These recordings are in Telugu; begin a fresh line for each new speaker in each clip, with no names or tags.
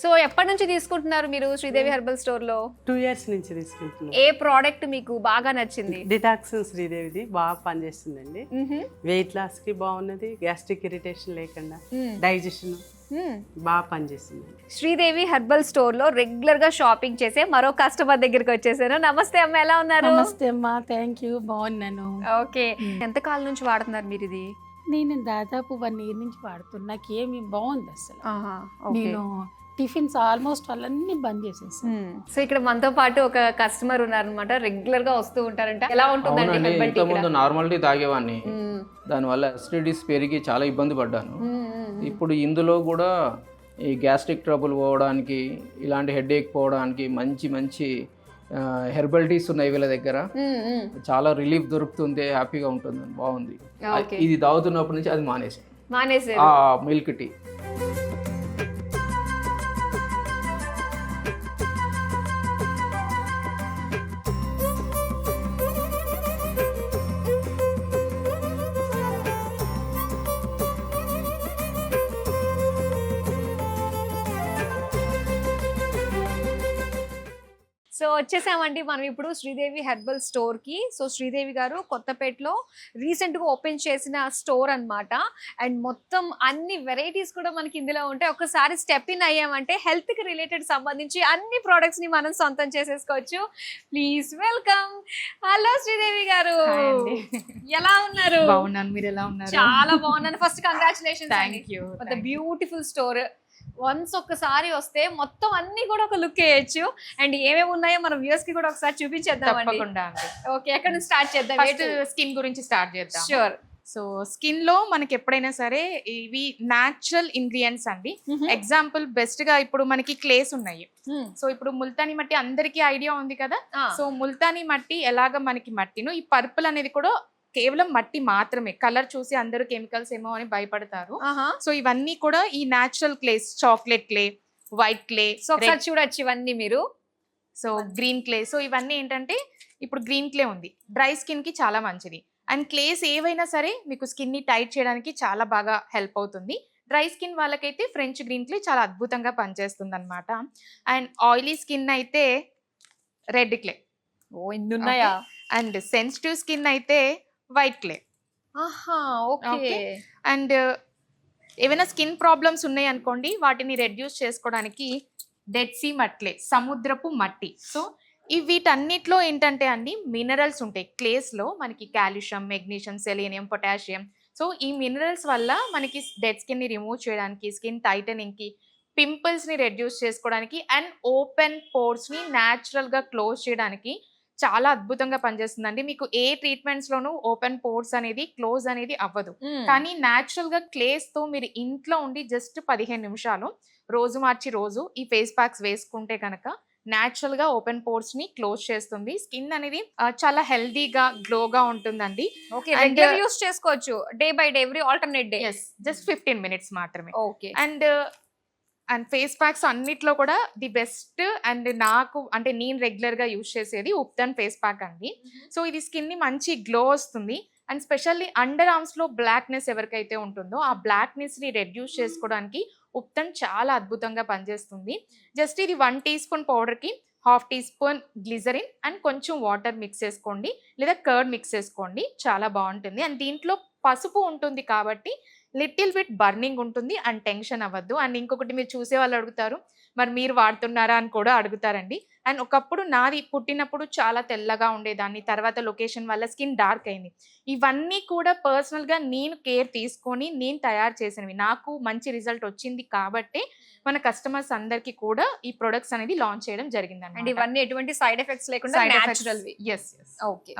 సో ఎప్పటి నుంచి తీసుకుంటున్నారు మీరు శ్రీదేవి హెర్బల్ స్టోర్ లో?
2 years నుంచి తీసుకుంటున్నాం.
ఏ ప్రోడక్ట్ మీకు బాగా నచ్చింది?
డిటాక్సిన్ శ్రీదేవిది బాగా పనిచేస్తుందండి. వెయిట్ లాస్ కి బాగున్నది, గ్యాస్ట్రిక్ ఇరిటేషన్ లేకుండా, డైజెషన్ బాగా పనిచేస్తుంది.
శ్రీదేవి హెర్బల్ స్టోర్ లో రెగ్యులర్ గా షాపింగ్ చేసే మరో కస్టమర్ దగ్గరికి వచ్చేసాను. నమస్తే అమ్మ, ఎలా ఉన్నారు?
నమస్తే అమ్మా, థ్యాంక్ యూ, బాగున్నాను.
ఓకే, ఎంత కాలం నుంచి వాడుతున్నారు మీరు ఇది?
నేను దాదాపు 1 year నుంచి వాడుతున్నా. నాకేమి బాగుంది అసలు. నేను టిఫిన్స్ ఆల్మోస్ట్ వాళ్ళన్నీ బంద్ చేసేసాను.
సో ఇక్కడ మనతో పాటు ఒక కస్టమర్ ఉన్నారనమాట, రెగ్యులర్ గా వస్తూ ఉంటారంట. ఎలా ఉంటుందండి హెర్బల్ టీ?
ఇంతకుముందు నార్మల్ టీ తాగేవాడిని, దానివల్ల అసిడిటీస్ పెరిగి చాలా ఇబ్బంది పడ్డాను. ఇప్పుడు ఇందులో కూడా ఈ గ్యాస్ట్రిక్ ట్రబుల్ పోవడానికి, ఇలాంటి హెడేక్ పోవడానికి మంచి మంచి హెర్బల్ టీస్ ఉన్నాయి వీళ్ళ దగ్గర. చాలా రిలీఫ్ దొరుకుతుంది, హ్యాపీగా ఉంటుంది, బాగుంది. ఇది తాగుతున్నప్పటి నుంచి అది మానేసి మిల్క్ టీ.
సో వచ్చేసామండి మనం ఇప్పుడు శ్రీదేవి హెర్బల్ స్టోర్ కి. సో శ్రీదేవి గారు కొత్తపేటలో రీసెంట్ గా ఓపెన్ చేసిన స్టోర్ అన్నమాట. అండ్ మొత్తం అన్ని వెరైటీస్ కూడా మనకి ఇందులో ఉంటాయి. ఒకసారి స్టెప్ ఇన్ అయ్యామంటే హెల్త్ కి రిలేటెడ్ సంబంధించి అన్ని ప్రొడక్ట్స్ ని మనం సొంతం చేసేసుకోవచ్చు. Please welcome. హలో శ్రీదేవి గారు, ఎలా ఉన్నారు?
బాగున్నాను, మీరు ఎలా ఉన్నారు?
చాలా బాగున్నాను. First congratulations.
Thank you.
Beautiful store. Once ఒక్కసారి వస్తే మొత్తం అన్ని కూడా ఒక లుక్ వేయచ్చు. అండ్ ఏమేమి ఉన్నాయో మన వ్యూవర్స్ కి కూడా ఒకసారి చూపించేద్దాం.
తప్పకుండా అండి.
ఓకే, ఎక్కడ నుంచి స్టార్ట్ చేద్దాం?
ఫస్ట్ స్కిన్ గురించి స్టార్ట్ చేద్దాం.
షూర్.
సో స్కిన్ లో మనకి ఎప్పుడైనా సరే ఇవి న్యాచురల్ ఇంగ్రీడియంట్స్ అండి. ఎగ్జాంపుల్ బెస్ట్ గా ఇప్పుడు మనకి క్లేస్ ఉన్నాయి. సో ఇప్పుడు ముల్తానీ మట్టి అందరికీ ఐడియా ఉంది కదా. సో ముల్తానీ మట్టి ఎలాగ మనకి మట్టిను, ఈ పర్పుల్ అనేది కూడా కేవలం మట్టి మాత్రమే. కలర్ చూసి అందరూ కెమికల్స్ ఏమో అని భయపడతారు. సో ఇవన్నీ కూడా ఈ natural clays, chocolate clay, white clay.
So ఒకసారి చూడొచ్చు ఇవన్నీ మీరు.
So green clay. సో ఇవన్నీ ఏంటంటే ఇప్పుడు గ్రీన్ క్లే ఉంది, డ్రై స్కిన్ కి చాలా మంచిది. అండ్ క్లేస్ ఏవైనా సరే మీకు స్కిన్ ని టైట్ చేయడానికి చాలా బాగా హెల్ప్ అవుతుంది. డ్రై స్కిన్ వాళ్ళకైతే ఫ్రెంచ్ గ్రీన్ క్లే చాలా అద్భుతంగా పనిచేస్తుంది అనమాట. అండ్ ఆయిలీ స్కిన్ అయితే రెడ్ క్లే.
ఓ, ఇన్ని ఉన్నాయా?
అండ్ సెన్సిటివ్ స్కిన్ అయితే వైట్ క్లే.
ఓకే.
అండ్ ఏమైనా స్కిన్ ప్రాబ్లమ్స్ ఉన్నాయి అనుకోండి, వాటిని రెడ్యూస్ చేసుకోవడానికి డెడ్ సీ మట్లే, సముద్రపు మట్టి. సో వీటన్నిటిలో ఏంటంటే అండి మినరల్స్ ఉంటాయి. క్లేస్లో మనకి calcium, magnesium, selenium, potassium. So ఈ మినరల్స్ వల్ల మనకి డెడ్ స్కిన్ని రిమూవ్ చేయడానికి, స్కిన్ టైటనింగ్కి, పింపుల్స్ని రెడ్యూస్ చేసుకోవడానికి, అండ్ ఓపెన్ పోర్స్ని న్యాచురల్గా క్లోజ్ చేయడానికి చాలా అద్భుతంగా పనిచేస్తుందండి. మీకు ఏ ట్రీట్మెంట్స్ లోనూ ఓపెన్ పోర్స్ అనేది క్లోజ్ అనేది అవ్వదు. కానీ న్యాచురల్ గా క్లేస్ తో మీరు ఇంట్లో ఉండి జస్ట్ 15 నిమిషాలు రోజు మార్చి రోజు ఈ ఫేస్ ప్యాక్స్ వేసుకుంటే కనుక న్యాచురల్ గా ఓపెన్ పోర్స్ ని క్లోజ్ చేస్తుంది. స్కిన్ అనేది చాలా హెల్దీగా గ్లోగా ఉంటుందండి.
యూస్ చేసుకోవచ్చు day by day, every alternate day.
Just 15 minutes మాత్రమే.
ఓకే.
అండ్ ఫేస్ ప్యాక్స్ అన్నిట్లో కూడా ది బెస్ట్ అండ్ నాకు అంటే నేను రెగ్యులర్ గా యూజ్ చేసేది ఉప్తన్ ఫేస్ ప్యాక్ అండి. సో ఇది స్కిన్ ని మంచి గ్లో వస్తుంది. అండ్ స్పెషల్లీ అండర్ ఆర్మ్స్ లో బ్లాక్నెస్ ఎవరికైతే ఉంటుందో ఆ బ్లాక్నెస్ ని రెడ్యూస్ చేసుకోవడానికి ఉప్తన్ చాలా అద్భుతంగా పనిచేస్తుంది. జస్ట్ ఇది 1 teaspoon పౌడర్ కి 1/2 teaspoon గ్లిజరిన్ అండ్ కొంచెం వాటర్ మిక్స్ చేసుకోండి, లేదా కర్డ్ మిక్స్ చేసుకోండి, చాలా బాగుంటుంది. అండ్ దీంట్లో పసుపు ఉంటుంది కాబట్టి లిటిల్ బిట్ బర్నింగ్ ఉంటుంది అండ్ టెన్షన్ అవ్వద్దు. అండ్ ఇంకొకటి మీరు చూసే వాళ్ళు అడుగుతారు, మరి మీరు వాడుతున్నారా అని కూడా అడుగుతారండి. అండ్ ఒకప్పుడు నాది పుట్టినప్పుడు చాలా తెల్లగా ఉండేదాన్ని, తర్వాత లొకేషన్ వల్ల స్కిన్ డార్క్ అయింది. ఇవన్నీ కూడా పర్సనల్గా నేను కేర్ తీసుకొని నేను తయారు చేసినవి, నాకు మంచి రిజల్ట్ వచ్చింది కాబట్టి మన కస్టమర్స్ అందరికి కూడా ఈ ప్రొడక్ట్స్ అనేది లాంచ్ చేయడం జరిగింది.
అండ్ ఇవన్నీ ఎటువంటి సైడ్ ఎఫెక్ట్స్ లేకుండా natural.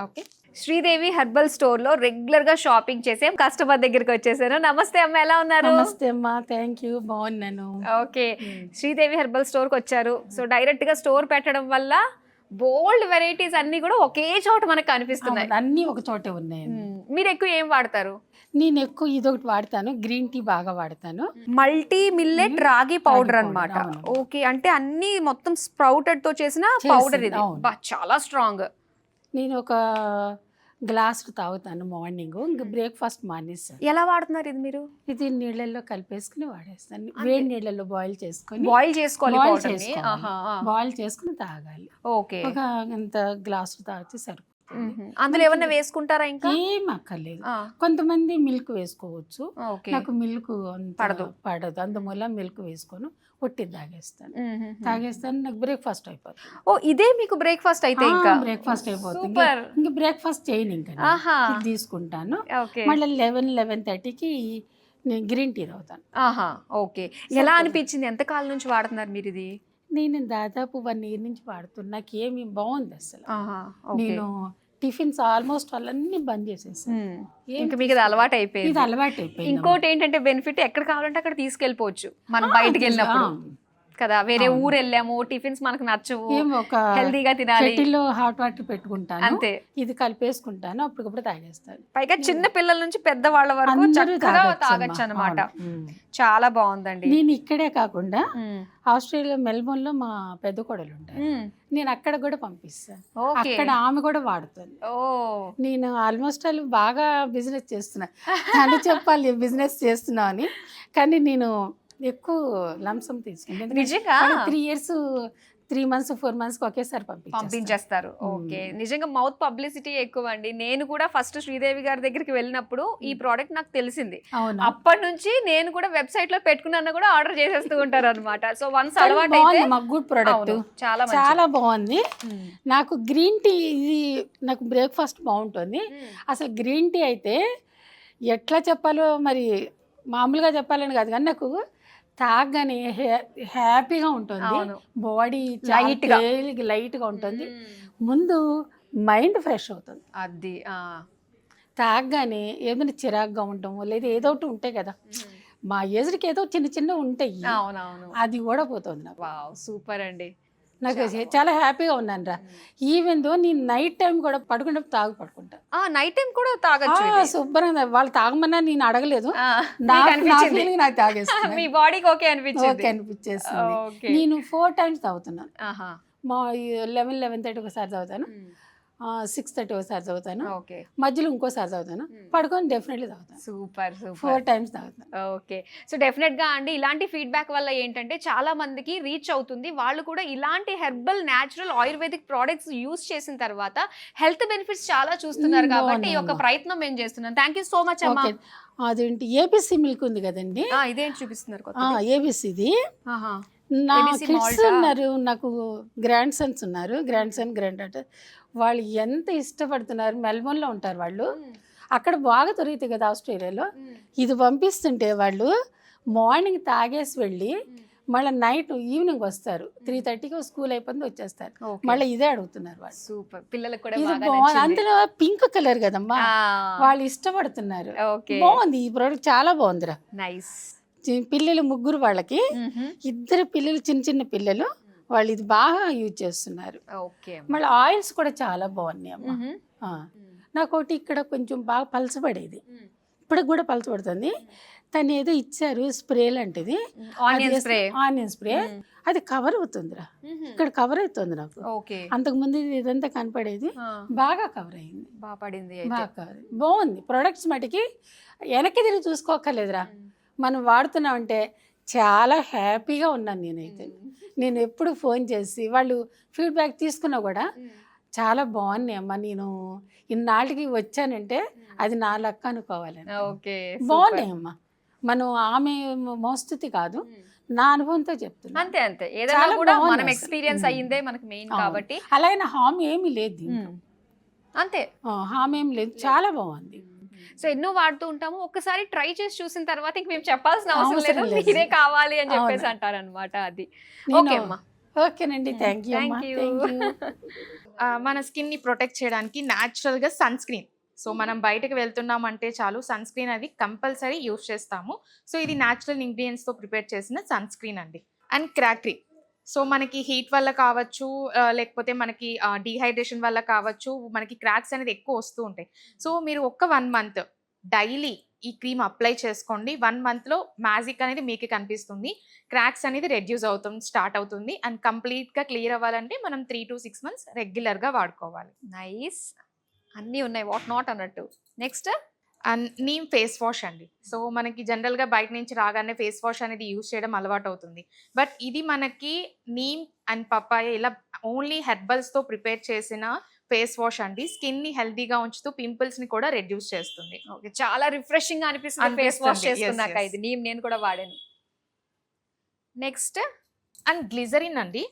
Okay.
Sridevi herbal store లో రెగ్యులర్ గా షాపింగ్ చేసే కస్టమర్ దగ్గరికి వచ్చేసాను. నమస్తే అమ్మ, ఎలా ఉన్నారు?
నమస్తే అమ్మా, థ్యాంక్ యూ, బాగున్నాను.
ఓకే, శ్రీదేవి హెర్బల్ స్టోర్ కి వచ్చారు. సో డైరెక్ట్ గా స్టోర్ పెట్టడం వల్ల బోల్డ్ వెరైటీస్ అన్ని కూడా ఒకే చోట మనకు కనిపిస్తున్నాయి.
అన్ని ఒక చోటే ఉన్నాయి.
మీరు ఎక్కువ ఏం వాడతారు?
నేను ఎక్కువ ఇదొకటి వాడతాను, గ్రీన్ టీ బాగా వాడతాను.
మల్టీ మిల్లెట్ రాగి పౌడర్ అన్నమాట. ఓకే, అంటే అన్ని మొత్తం స్ప్రౌటెడ్ తో చేసిన పౌడర్ ఇది. చాలా స్ట్రాంగ్.
నేను ఒక గ్లాస్ తాగుతాను మార్నింగ్, ఇంకా బ్రేక్ఫాస్ట్ మానేస్తాను.
ఎలా వాడుతున్నారు ఇది మీరు?
ఇది నీళ్ళల్లో కలిపేసుకుని వాడేస్తాను. వేడి నీళ్ళల్లో బాయిల్ చేసుకొని
బాయిల్ చేసుకోవాలి
బాయిల్
powder ని?
చేసుకోవాలి.
ఆహా, ఆ.
బాయిల్ చేసుకుని తాగాలి.
ఓకే.
ఒక ఇంత గ్లాసు తాగితే సరిపోతుంది.
అందులో ఏమన్నా వేసుకుంటారా ఇంకా?
ఏం అక్కర్లేదు.
ఆ,
కొంతమంది మిల్క్ వేసుకోవచ్చు.
ఓకే.
నాకు మిల్క్
పడదు.
పడదు, అందువల్ల మిల్క్ వేసుకొని ఒట్టి తాగేస్తాను. తాగేస్తాను, నాకు బ్రేక్ఫాస్ట్ అయిపోతుంది.
ఓ, ఇదే మీకు బ్రేక్ఫాస్ట్ అయితే ఇంకా?
బ్రేక్ఫాస్ట్ అయిపోతుంది.
Super.
ఇంకా బ్రేక్ఫాస్ట్ చేయను ఇంకా నేను.
ఆహా.
ఇది తీసుకుంటాను.
ఓకే.
మళ్ళీ 11:30కి నేను గ్రీన్ టీ తాగుతాను.
ఆహా, ఓకే. ఎలా అనిపించింది? ఎంత కాలం నుంచి వాడుతున్నారు మీరు ఇది?
నేను దాదాపు 1 year నుంచి వాడుతున్నా. నాకు ఏమి బాగుంది అసలు.
ఆహా, ఓకే.
నేను టిఫిన్స్ ఆల్మోస్ట్ అన్నీ బంద్ చేసేసాను.
ఇంకా మీకు ఇది అలవాటు అయిపోయింది.
ఇది అలవాటు అయిపోయింది.
ఇంకోటి ఏంటంటే బెనిఫిట్, ఎక్కడ కావాలంటే అక్కడ తీసుకెళ్ళిపోవచ్చు మనం బయటికి వెళ్ళినప్పుడు కదా. వేరే ఊరు వెళ్ళాము, టిఫిన్స్ మనకు నచ్చవు,
ఒక
హెల్దీగా తినాలి,
కెటిల్లో హాట్ వాటర్ పెట్టుకుంటాను,
అంతే.
ఇది కలిపేసుకుంటాను, అప్పటికప్పుడు తాగేస్తాను.
పైగా చిన్న పిల్లల నుంచి పెద్ద వాళ్ళ వరకు
అందరూ
చక్కగా
తాగొచ్చమ్మా.
తాగొచ్చు అనమాట.
అవును.
చాలా బాగుందండి.
నేను ఇక్కడే కాకుండా
మ్మ్.
ఆస్ట్రేలియా మెల్బోర్న్ లో మా పెద్ద కోడలు ఉంటారు.
మ్మ్.
నేను అక్కడ కూడా పంపిస్తాను.
ఓకే.
అక్కడ ఆమె కూడా వాడుతుంది.
ఓ,
నేను ఆల్మోస్ట్ వాళ్ళు బాగా బిజినెస్ చేస్తున్నా అని చెప్పాలి, బిజినెస్ చేస్తున్నా అని. కానీ నేను ఎక్కువ లంసం తీసుకుంటాను.
నిజంగా?
3 years 3 months 4 months ఒకేసారి
పంపించేస్తారు. ఓకే. నిజంగా మౌత్ పబ్లిసిటీ ఎక్కువ అండి. నేను కూడా ఫస్ట్ శ్రీదేవి గారి దగ్గరికి వెళ్ళినప్పుడు ఈ ప్రోడక్ట్ నాకు తెలిసింది.
అవును.
అప్పటి నుంచి నేను కూడా వెబ్సైట్ లో పెట్టుకున్నా కూడా ఆర్డర్ చేసేస్తూ ఉంటారు అనమాట. సో వన్స్ అలవాటు అయితే
మాకు గుడ్ ప్రోడక్ట్,
చాలా మంచిది.
చాలా బాగుంది.
మ్మ్.
నాకు గ్రీన్ టీ ఇది నాకు బ్రేక్ఫాస్ట్ బాగుంటుంది. అసలు గ్రీన్ టీ అయితే ఎట్లా చెప్పాలో మరి, మామూలుగా చెప్పాలని కాదు కానీ నాకు తాగగానే హ్యాపీగా ఉంటుంది.
అవును.
బాడీ
Light గా.
లైట్గా ఉంటుంది. ముందు మైండ్ ఫ్రెష్ అవుతుంది.
అది
తాగగానే ఏదైనా చిరాగ్గా ఉండటం లేదా ఏదో ఒకటి ఉంటాయి కదా, మా ఏజ్కి ఏదో చిన్న చిన్న ఉంటాయి,
అవునవును.
అది కూడా పోతుంది నాకు.
వావ్, సూపర్ అండి.
నాకు చాలా హ్యాపీగా ఉన్నాను రా. ఈవెన్ దో నేను నైట్ టైం కూడా పడుకుంటే పడుకుంటా.
నైట్ టైం కూడా తాగొచ్చు ఇది.
శుభ్రంగా వాళ్ళు తాగమన్నా నేను అడగలేదు,
ఆ,
నా
మీకు అనిపించింది.
feeling నాకు తాగేస్తున్నా.
మీ బాడీకి ఓకే అనిపించింది.
ఓకే అనిపించేస్తుంది.
ఓకే.
నేను 4 times తాగుతున్నాను.
ఆహా.
మా 11:30 ఒకసారి తాగుతాను, 6:30 ఒకసారి తాగుతాను,
ఓకే.
మధ్యలో ఇంకోసారి తాగుతాను, పడుకొని డెఫినెట్లీ తాగుతాను.
Super
4
super.
times తాగుతాను.
ఓకే. సో డెఫినెట్ గా అండి, ఇలాంటి ఫీడ్బ్యాక్ వల్ల ఏంటంటే చాలా మందికి రీచ్ అవుతుంది. వాళ్ళు కూడా ఇలాంటి herbal natural ayurvedic products use చేసిన తర్వాత హెల్త్ బెనిఫిట్స్ చాలా చూస్తున్నారు కాబట్టి ఈ యొక్క ప్రయత్నం మేము చేస్తున్నాం. థ్యాంక్ యూ సో మచ్ అమ్మా.
ఓకే. అదేంటి ఏబిసి మిల్క్ ఉంది కదండి,
ఇదేంటి చూపిస్తున్నారు కొత్తది?
ఏబిసిది.
ఆహా.
నా
ABC
కిడ్స్
malt ఆ?
ఉన్నారు, నాకు గ్రాండ్ సన్స్ ఉన్నారు, గ్రాండ్ సన్ గ్రాండ్ డాటర్. వాళ్ళు ఎంత ఇష్టపడుతున్నారు. మెల్బోర్న్లో ఉంటారు వాళ్ళు, అక్కడ బాగా దొరుకుతాయి కదా ఆస్ట్రేలియాలో. ఇది పంపిస్తుంటే వాళ్ళు మార్నింగ్ తాగేసి వెళ్ళి మళ్ళీ నైట్ ఈవినింగ్ వస్తారు. 3:30కి స్కూల్ అయిపోయింది వచ్చేస్తారు,
Okay.
మళ్ళీ ఇదే అడుగుతున్నారు వాళ్ళు.
సూపర్. పిల్లలకు కూడా
ఇది
బాగా
బాగుంది,
నచ్చింది.
అందులో పింక్ కలర్ కదమ్మా,
ఆ,
వాళ్ళు ఇష్టపడుతున్నారు.
ఓకే.
బాగుంది ఈ ప్రోడక్ట్, చాలా బాగుందిరా.
నైస్.
పిల్లలు 3 వాళ్ళకి, 2 పిల్లలు చిన్న చిన్న పిల్లలు, వాళ్ళు ఇది బాగా యూజ్ చేస్తున్నారు.
ఓకే.
మళ్ళీ ఆయిల్స్ కూడా చాలా బాగున్నాయి అమ్మ. ఆ. నాకు ఒకటి ఇక్కడ కొంచెం బాగా పలసపడేది, ఇప్పటికి కూడా పలసపడుతుంది. తను ఏదో ఇచ్చారు స్ప్రే లాంటిది,
ఆనియన్ స్ప్రే.
ఆనియన్ స్ప్రే, అది కవర్ అవుతుందిరా, ఇక్కడ కవర్ అవుతుంది నాకు.
ఓకే.
అంతకు ముందు ఇదంతా కనపడేది, బాగా కవర్ అయింది,
బాగా పడింది.
బాగా కవర్. బాగుంది ప్రొడక్ట్స్ మటుకి, వెనక్కి తిరిగి చూసుకోకర్లేదురా. మనం వాడుతున్నామంటే చాలా హ్యాపీగా ఉన్నాను నేనైతే. నేను ఎప్పుడు ఫోన్ చేసి వాళ్ళు ఫీడ్బ్యాక్ తీసుకున్నా కూడా చాలా బాగున్నాయి అమ్మ, నేను ఇన్నాళ్ళకి వచ్చానంటే అది నా లక్క అనుకోవాలని.
ఓకే.
బాగున్నాయి అమ్మ. మనం ఆమె మోస్తుతి కాదు, నా అనుభవంతో చెప్తున్నా.
అంతే అంతే. ఏదైనా
చాలా
కూడా
బాగుంది
మనం
అసలు.
ఎక్స్పీరియన్స్ అయ్యిందే మనకి మెయిన్
అవును.
కాబట్టి.
అలాగే నా హామ్ ఏమీ లేదు దీంట్లో.
అంతే.
హామ్ ఏమి లేదు, చాలా బాగుంది.
సో ఎన్నో వాడుతూ ఉంటాము, ఒక్కసారి ట్రై చేసి చూసిన తర్వాత ఇంక మేము చెప్పాల్సిన అవసరం
అవసరం
లేదు,
లేదు.
మీరే కావాలి అని చెప్పేసి
అవును.
అంటారనమాట. అది
నేను-
ఓకే అమ్మా.
ఓకేనండి, థ్యాంక్ యూ అమ్మా.
Thank you.
Thank you.
మన స్కిన్ ని ప్రొటెక్ట్ చేయడానికి న్యాచురల్ గా సన్ స్క్రీన్. సో మనం బయటకు వెళ్తున్నామంటే చాలు సన్ స్క్రీన్ అది కంపల్సరీ యూస్ చేస్తాము. సో ఇది న్యాచురల్ ఇంగ్రీడియంట్స్ తో ప్రిపేర్ చేసిన సన్ స్క్రీన్ అండి. అండ్ క్రాక్రీ. సో మనకి హీట్ వల్ల కావచ్చు, లేకపోతే మనకి డీహైడ్రేషన్ వల్ల కావచ్చు, మనకి క్రాక్స్ అనేది ఎక్కువ వస్తూ ఉంటాయి. సో మీరు ఒక్క 1 month డైలీ ఈ క్రీమ్ అప్లై చేసుకోండి. 1 month లో మ్యాజిక్ అనేది మీకు కనిపిస్తుంది. క్రాక్స్ అనేది రెడ్యూస్ స్టార్ట్ అవుతుంది. అండ్ కంప్లీట్ గా క్లియర్ అవ్వాలంటే మనం 3 to 6 months రెగ్యులర్ గా వాడుకోవాలి.
నైస్. అన్నీ ఉన్నాయి, వాట్ నాట్ అన్నట్టు. Next
and neem face wash అండి. సో మనకి జనరల్గా బయట నుంచి రాగానే ఫేస్ వాష్ అనేది యూజ్ చేయడం అలవాటు అవుతుంది. బట్ ఇది మనకి నీమ్ అండ్ పపాయ ఇలా ఓన్లీ హెర్బల్స్తో ప్రిపేర్ చేసిన ఫేస్ వాష్ అండి. స్కిన్ని హెల్తీగా ఉంచుతూ పింపుల్స్ని కూడా రెడ్యూస్ చేస్తుంది.
ఓకే, చాలా రిఫ్రెషింగ్ గా అనిపిస్తుంది ఫేస్ వాష్
అనిపిస్తుంది.
చేసుకున్నాక.
Yes, yes.
ఇది నేను కూడా వాడాను. నెక్స్ట్
అండ్ గ్లిజరిన్ అండి.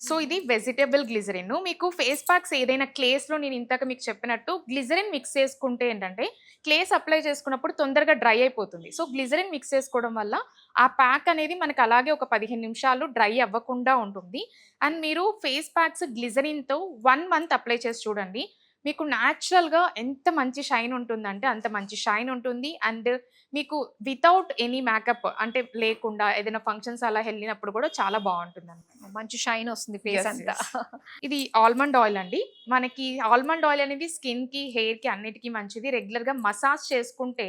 సో ఇది వెజిటబుల్ గ్లిజరిన్. మీకు ఫేస్ ప్యాక్స్ ఏదైనా క్లేస్లో నేను ఇంతక మీకు చెప్పినట్టు గ్లిజరిన్ మిక్స్ చేసుకుంటే ఏంటంటే క్లేస్ అప్లై చేసుకున్నప్పుడు తొందరగా డ్రై అయిపోతుంది. సో గ్లిజరిన్ మిక్స్ చేసుకోవడం వల్ల ఆ ప్యాక్ అనేది మనకు అలాగే ఒక 15 నిమిషాలు డ్రై అవ్వకుండా ఉంటుంది. అండ్ మీరు ఫేస్ ప్యాక్స్ గ్లిజరిన్తో 1 మంత్ అప్లై చేసి చూడండి, మీకు న్యాచురల్గా ఎంత మంచి షైన్ ఉంటుందంటే అంత మంచి షైన్ ఉంటుంది. అండ్ మీకు వితౌట్ ఎనీ మేకప్ అంటే లేకుండా ఏదైనా ఫంక్షన్స్ అలా వెళ్ళినప్పుడు కూడా చాలా బాగుంటుంది అన్నమాట.
మంచి షైన్ వస్తుంది ఫేస్
Yes,
అంతా.
ఇది ఆల్మండ్ ఆయిల్ అండి. మనకి ఆల్మండ్ ఆయిల్ అనేది స్కిన్కి, హెయిర్కి అన్నిటికీ మంచిది. రెగ్యులర్గా మసాజ్ చేసుకుంటే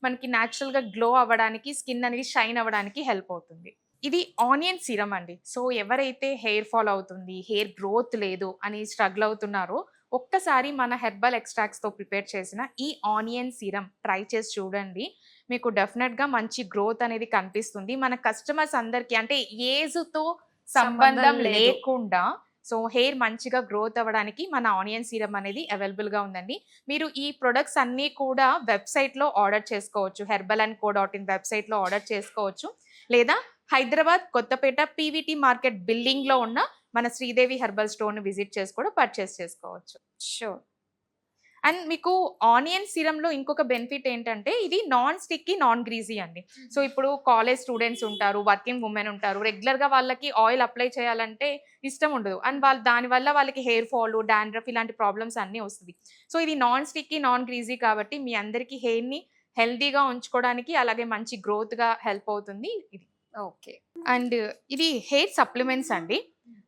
మనకి న్యాచురల్గా గ్లో అవ్వడానికి, స్కిన్ అనేది షైన్ అవ్వడానికి హెల్ప్ అవుతుంది. ఇది ఆనియన్ సీరం అండి. సో ఎవరైతే హెయిర్ ఫాల్ అవుతుంది, హెయిర్ గ్రోత్ లేదు అని స్ట్రగుల్ అవుతున్నారో ఒక్కసారి మన హెర్బల్ ఎక్స్ట్రాక్ట్స్తో ప్రిపేర్ చేసిన ఈ ఆనియన్ సీరం ట్రై చేసి చూడండి. మీకు డెఫినెట్గా మంచి గ్రోత్ అనేది కనిపిస్తుంది. మన కస్టమర్స్ అందరికీ అంటే ఏజ్తో సంబంధం
లేదు.
లేకుండా సో హెయిర్ మంచిగా గ్రోత్ అవ్వడానికి మన ఆనియన్ సీరం అనేది అవైలబుల్గా ఉందండి. మీరు ఈ ప్రొడక్ట్స్ అన్నీ కూడా వెబ్సైట్లో ఆర్డర్ చేసుకోవచ్చు. herbal&co.in వెబ్సైట్లో ఆర్డర్ చేసుకోవచ్చు. లేదా హైదరాబాద్ కొత్తపేట పీవీటీ మార్కెట్ బిల్డింగ్లో ఉన్న మన శ్రీదేవి హెర్బల్ స్టోర్ని విజిట్ చేసి కూడా పర్చేస్ చేసుకోవచ్చు.
షూర్.
అండ్ మీకు ఆనియన్ సీరంలో ఇంకొక బెనిఫిట్ ఏంటంటే ఇది నాన్ స్టిక్కీ, నాన్ గ్రీజీ అండి. సో ఇప్పుడు కాలేజ్ స్టూడెంట్స్ ఉంటారు, వర్కింగ్ ఉమెన్ ఉంటారు, రెగ్యులర్గా వాళ్ళకి ఆయిల్ అప్లై చేయాలంటే ఇష్టం ఉండదు. అండ్ వాళ్ళు దానివల్ల వాళ్ళకి హెయిర్ ఫాల్, డాండ్రఫ్ ఇలాంటి ప్రాబ్లమ్స్ అన్నీ వస్తుంది. సో ఇది నాన్ స్టిక్కీ, నాన్ గ్రీజీ కాబట్టి మీ అందరికీ హెయిర్ని హెల్తీగా ఉంచుకోవడానికి అలాగే మంచి గ్రోత్గా హెల్ప్ అవుతుంది ఇది.
ఓకే.
అండ్ ఇది హెయిర్ సప్లిమెంట్స్ అండి.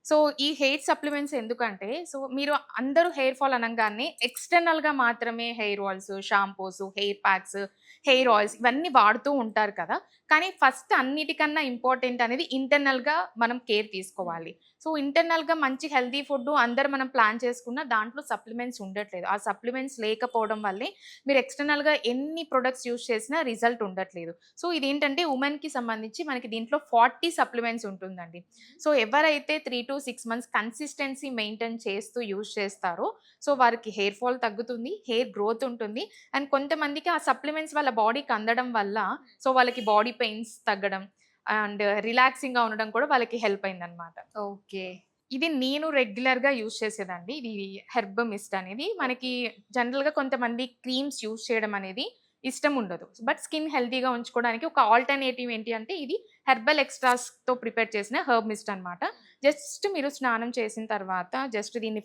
సో ఈ హెయిర్ సప్లిమెంట్స్ ఎందుకంటే సో మీరు అందరూ హెయిర్ ఫాల్ అనగానే ఎక్స్టర్నల్గా మాత్రమే hair oils, shampoos, hair packs, hair oils ఇవన్నీ వాడుతూ ఉంటారు కదా. కానీ ఫస్ట్ అన్నిటికన్నా ఇంపార్టెంట్ అనేది ఇంటర్నల్గా మనం కేర్ తీసుకోవాలి. సో ఇంటర్నల్గా మంచి హెల్తీ ఫుడ్ అందరు మనం ప్లాన్ చేసుకున్న దాంట్లో సప్లిమెంట్స్ ఉండట్లేదు. ఆ సప్లిమెంట్స్ లేకపోవడం వల్లే మీరు ఎక్స్టర్నల్గా ఎన్ని ప్రొడక్ట్స్ యూజ్ చేసినా రిజల్ట్ ఉండట్లేదు. సో ఇదేంటంటే ఉమెన్కి సంబంధించి మనకి దీంట్లో 40 సప్లిమెంట్స్ ఉంటుందండి. సో ఎవరైతే 3 to 6 months కన్సిస్టెన్సీ మెయింటైన్ చేస్తూ యూజ్ చేస్తారో సో వారికి హెయిర్ ఫాల్ తగ్గుతుంది, హెయిర్ గ్రోత్ ఉంటుంది. అండ్ కొంతమందికి ఆ సప్లిమెంట్స్ వాళ్ళ బాడీకి అందడం వల్ల సో వాళ్ళకి బాడీ పెయిన్స్ తగ్గడం అండ్ రిలాక్సింగ్గా ఉండడం కూడా వాళ్ళకి హెల్ప్ అయిందనమాట.
ఓకే.
ఇది నేను రెగ్యులర్గా యూజ్ చేసేదండి. ఇది హెర్బ్ మిస్ట్ అనేది మనకి జనరల్గా కొంతమంది క్రీమ్స్ యూజ్ చేయడం అనేది ఇష్టం ఉండదు. బట్ స్కిన్ హెల్తీగా ఉంచుకోవడానికి ఒక ఆల్టర్నేటివ్ ఏంటి అంటే ఇది హెర్బల్ ఎక్స్ట్రాస్తో ప్రిపేర్ చేసిన హెర్బ్ మిస్ట్ అనమాట. జస్ట్ మీరు స్నానం చేసిన తర్వాత జస్ట్ దీన్ని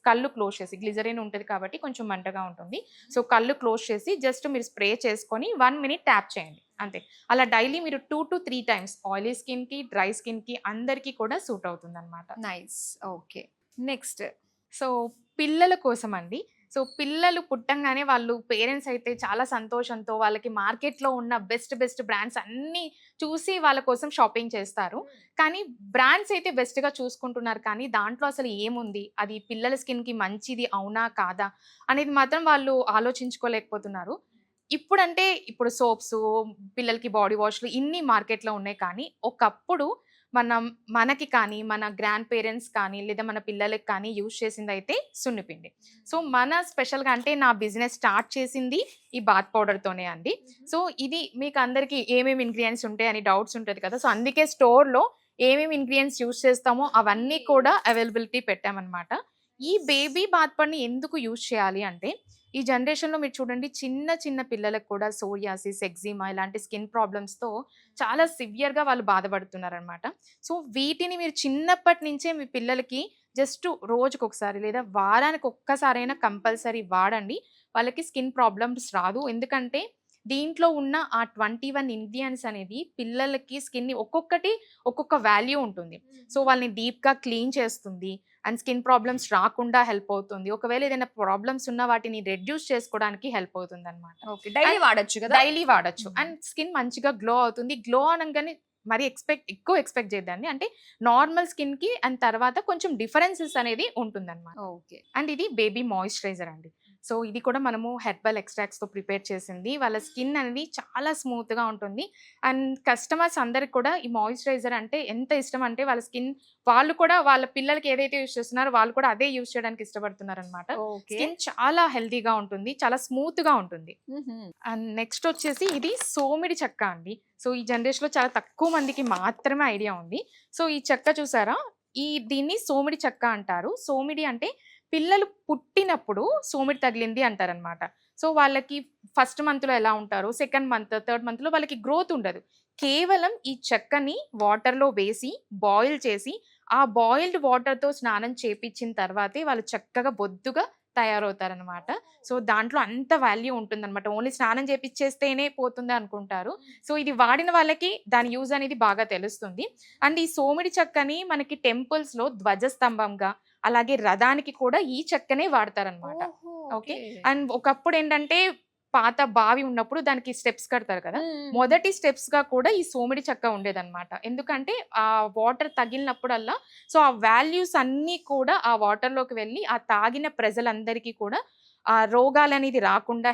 కళ్ళు క్లోజ్ చేసి, గ్లిజరిన్ ఉంటుంది కాబట్టి కొంచెం మంటగా ఉంటుంది. సో కళ్ళు క్లోజ్ చేసి జస్ట్ మీరు స్ప్రే చేసుకొని 1 minute ట్యాప్ చేయండి అంతే. అలా డైలీ మీరు 2 to 3 times ఆయిలీ స్కిన్కి, డ్రై స్కిన్కి అందరికీ కూడా సూట్ అవుతుంది అనమాట.
నైస్. ఓకే. నెక్స్ట్
సో పిల్లల కోసం అండి. సో పిల్లలు పుట్టంగానే వాళ్ళు పేరెంట్స్ అయితే చాలా సంతోషంతో వాళ్ళకి మార్కెట్లో ఉన్న బెస్ట్ బ్రాండ్స్ అన్నీ చూసి వాళ్ళ కోసం షాపింగ్ చేస్తారు. కానీ బ్రాండ్స్ అయితే బెస్ట్గా చూసుకుంటున్నారు, కానీ దాంట్లో అసలు ఏముంది, అది పిల్లల స్కిన్కి మంచిది అవునా కాదా అనేది మాత్రం వాళ్ళు ఆలోచించుకోలేకపోతున్నారు. ఇప్పుడు సోప్స్, పిల్లలకి బాడీ వాష్లు ఇన్ని మార్కెట్లో ఉన్నాయి. కానీ ఒకప్పుడు మనకి కానీ మన గ్రాండ్ పేరెంట్స్ కానీ లేదా మన పిల్లలకి కానీ యూజ్ చేసింది అయితే సున్నిపిండి. సో మన స్పెషల్గా అంటే నా బిజినెస్ స్టార్ట్ చేసింది ఈ బాత్ పౌడర్తోనే అండి. సో ఇది మీకు అందరికీ ఏమేమి ఇంగ్రీడియంట్స్ ఉంటాయి అని డౌట్స్ ఉంటుంది కదా. సో అందుకే స్టోర్లో ఏమేమి ఇంగ్రీడియంట్స్ యూజ్ చేస్తామో అవన్నీ కూడా అవైలబిలిటీ పెట్టామన్నమాట. ఈ బేబీ బాత్ పౌడర్ని ఎందుకు యూజ్ చేయాలి అంటే ఈ జనరేషన్లో మీరు చూడండి చిన్న పిల్లలకు కూడా సోరియాసిస్, ఎగ్జిమా ఇలాంటి స్కిన్ ప్రాబ్లమ్స్తో చాలా సివియర్గా వాళ్ళు బాధపడుతున్నారనమాట. సో వీటిని మీరు చిన్నప్పటి నుంచే మీ పిల్లలకి జస్ట్ రోజుకి ఒకసారి లేదా వారానికి ఒక్కసారైనా కంపల్సరీ వాడండి. వాళ్ళకి స్కిన్ ప్రాబ్లమ్స్ రాదు. ఎందుకంటే దీంట్లో ఉన్న ఆ 21 ఇంగ్రీడియంట్స్ అనేది పిల్లలకి స్కిన్ని ఒక్కొక్కటి ఒక్కొక్క వాల్యూ ఉంటుంది. సో వాళ్ళని డీప్గా క్లీన్ చేస్తుంది అండ్ స్కిన్ ప్రాబ్లమ్స్ రాకుండా హెల్ప్ అవుతుంది. ఒకవేళ ఏదైనా ప్రాబ్లమ్స్ ఉన్న వాటిని రెడ్యూస్ చేసుకోవడానికి హెల్ప్ అవుతుంది అనమాట.
ఓకే. డైలీ వాడచ్చు కదా.
డైలీ వాడచ్చు అండ్ స్కిన్ మంచిగా గ్లో అవుతుంది. గ్లో అనగానే మరి ఎక్కువ ఎక్స్పెక్ట్ చేద్దండి. అంటే నార్మల్ స్కిన్కి అండ్ తర్వాత కొంచెం డిఫరెన్సెస్ అనేది ఉంటుంది అనమాట.
ఓకే.
అండ్ ఇది బేబీ మాయిశ్చరైజర్ అండి. సో ఇది కూడా మనము హెర్బల్ ఎక్స్ట్రాక్ట్స్తో ప్రిపేర్ చేసింది. వాళ్ళ స్కిన్ అనేది చాలా స్మూత్గా ఉంటుంది. అండ్ కస్టమర్స్ అందరికి కూడా ఈ మాయిశ్చరైజర్ అంటే ఎంత ఇష్టం అంటే వాళ్ళ స్కిన్, వాళ్ళు కూడా వాళ్ళ పిల్లలకి ఏదైతే యూస్ చేస్తున్నారో వాళ్ళు కూడా అదే యూస్ చేయడానికి ఇష్టపడుతున్నారు అనమాట. స్కిన్ చాలా హెల్తీగా ఉంటుంది, చాలా స్మూత్గా ఉంటుంది. అండ్ నెక్స్ట్ వచ్చేసి ఇది సోమిడి చెక్క అండి. సో ఈ జనరేషన్లో చాలా తక్కువ మందికి మాత్రమే ఐడియా ఉంది. సో ఈ చెక్క చూసారా, దీన్ని సోమిడి చెక్క అంటారు. సోమిడి అంటే పిల్లలు పుట్టినప్పుడు సోమిడి తగిలింది అంటారనమాట. సో వాళ్ళకి ఫస్ట్ మంత్లో ఎలా ఉంటారు, సెకండ్ మంత్, థర్డ్ మంత్లో వాళ్ళకి గ్రోత్ ఉండదు. కేవలం ఈ చెక్కని వాటర్లో వేసి బాయిల్ చేసి ఆ బాయిల్డ్ వాటర్తో స్నానం చేపించిన తర్వాతే వాళ్ళు చక్కగా బొద్దుగా తయారవుతారనమాట. సో దాంట్లో అంత వాల్యూ ఉంటుందన్నమాట. ఓన్లీ స్నానం చేపించేస్తేనే పోతుంది అనుకుంటారు. సో ఇది వాడిన వాళ్ళకి దాని యూజ్ అనేది బాగా తెలుస్తుంది. అండ్ ఈ సోమిడి చెక్కని మనకి టెంపుల్స్లో ధ్వజస్తంభంగా, అలాగే రథానికి కూడా ఈ చెక్కనే వాడతారనమాట. ఓకే. అండ్ ఒకప్పుడు ఏంటంటే పాత బావి ఉన్నప్పుడు దానికి స్టెప్స్ కడతారు కదా, మొదటి స్టెప్స్ గా కూడా ఈ సోమిడి చెక్క ఉండేదన్నమాట. ఎందుకంటే ఆ వాటర్ తగిలినప్పుడల్లా సో ఆ వాల్యూస్ అన్నీ కూడా ఆ వాటర్ లోకి వెళ్ళి ఆ తాగిన ప్రజలందరికీ కూడా ఆ రోగాలు అనేది రాకుండా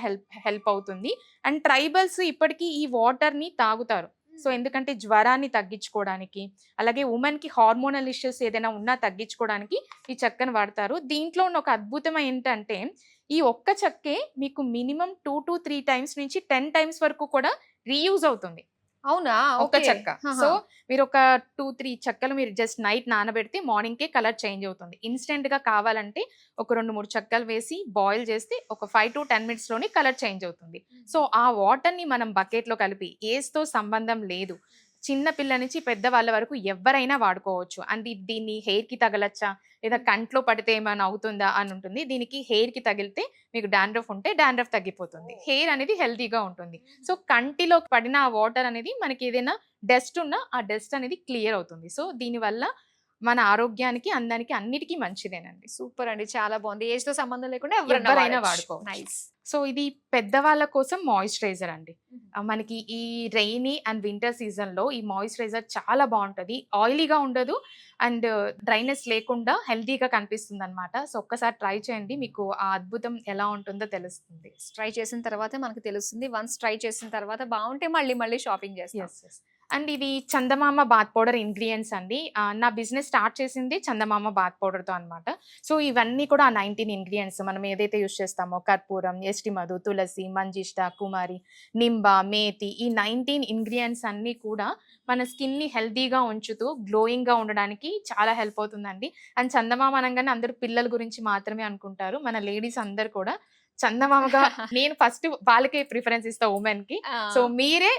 హెల్ప్ అవుతుంది. అండ్ ట్రైబల్స్ ఇప్పటికీ ఈ వాటర్ ని తాగుతారు. సో ఎందుకంటే జ్వరాన్ని తగ్గించుకోవడానికి, అలాగే ఉమెన్ కి హార్మోనల్ ఇష్యూస్ ఏదైనా ఉన్నా తగ్గించుకోవడానికి ఈ చెక్కను వాడతారు. దీంట్లో ఉన్న ఒక అద్భుతం ఏంటంటే ఈ ఒక్క చెక్కే మీకు మినిమం 2 to 3 times నుంచి 10 times వరకు కూడా రీయూజ్ అవుతుంది.
అవునా?
ఒక్క చెక్క. సో మీరు ఒక 2-3 చెక్కలు మీరు జస్ట్ నైట్ నానబెడితే మార్నింగ్ కే కలర్ చేంజ్ అవుతుంది. ఇన్స్టెంట్ గా కావాలంటే ఒక 2-3 చెక్కలు వేసి బాయిల్ చేస్తే ఒక 5 to 10 minutes లోనే కలర్ చేంజ్ అవుతుంది. సో ఆ వాటర్ ని మనం బకెట్ లో కలిపి, ఏజ్ తో సంబంధం లేదు, చిన్న పిల్ల నుంచి పెద్ద వాళ్ళ వరకు ఎవరైనా వాడుకోవచ్చు. అండ్ దీన్ని హెయిర్ కి తగలచ్చా, లేదా కంట్లో పడితే ఏమైనా అవుతుందా అని ఉంటుంది. దీనికి హెయిర్ కి తగిలితే మీకు డాండ్రఫ్ ఉంటే డాండ్రఫ్ తగ్గిపోతుంది, హెయిర్ అనేది హెల్తీగా ఉంటుంది. సో కంటిలో పడిన ఆ వాటర్ అనేది మనకి ఏదైనా డస్ట్ ఉన్నా ఆ డస్ట్ అనేది క్లియర్ అవుతుంది. సో దీనివల్ల మన ఆరోగ్యానికి, అందానికి, అన్నిటికీ మంచిదేనండి.
సూపర్ అండి, చాలా బాగుంది. ఏజ్ తో సంబంధం లేకుండా
ఎవరైనా
ఎవరైనా
వాడుకోవచ్చు.
నైస్.
సో ఇది పెద్దవాళ్ళ కోసం మాయిశ్చరైజర్ అండి. మనకి ఈ రెయినీ అండ్ వింటర్ సీజన్ లో ఈ మాయిశ్చరైజర్ చాలా బాగుంటది, ఆయిలీగా ఉండదు అండ్ డ్రైనెస్ లేకుండా హెల్తీగా కనిపిస్తుంది అనమాట. సో ఒక్కసారి ట్రై చేయండి, మీకు ఆ అద్భుతం ఎలా ఉంటుందో తెలుస్తుంది.
ట్రై చేసిన తర్వాతే మనకు తెలుస్తుంది. వన్స్ ట్రై చేసిన తర్వాత బాగుంటే మళ్ళీ మళ్ళీ షాపింగ్ చేస్తాం.
ఎస్. అండ్ ఇది చందమామ బాత్ పౌడర్ ఇంగ్రీడియంట్స్ అండి. నా బిజినెస్ స్టార్ట్ చేసింది చందమామ బాత్ పౌడర్తో అనమాట. సో ఇవన్నీ కూడా 19 ఇంగ్రీడియంట్స్ మనం ఏదైతే యూస్ చేస్తామో, కర్పూరం, ఎస్టి మధు, తులసి, మంజిష్ట, కుమారి, నింబ, మేతి, ఈ 19 ఇంగ్రీడియంట్స్ అన్నీ కూడా మన స్కిన్ని హెల్తీగా ఉంచుతూ గ్లోయింగ్గా ఉండడానికి చాలా హెల్ప్ అవుతుందండి. అండ్ చందమామ అనగానే అందరూ పిల్లల గురించి మాత్రమే అనుకుంటారు. మన లేడీస్ అందరు కూడా చందమామగా నేను ఫస్ట్ వాళ్ళకే ప్రిఫరెన్స్ ఇస్తా, ఉమెన్ కి. సో మీరే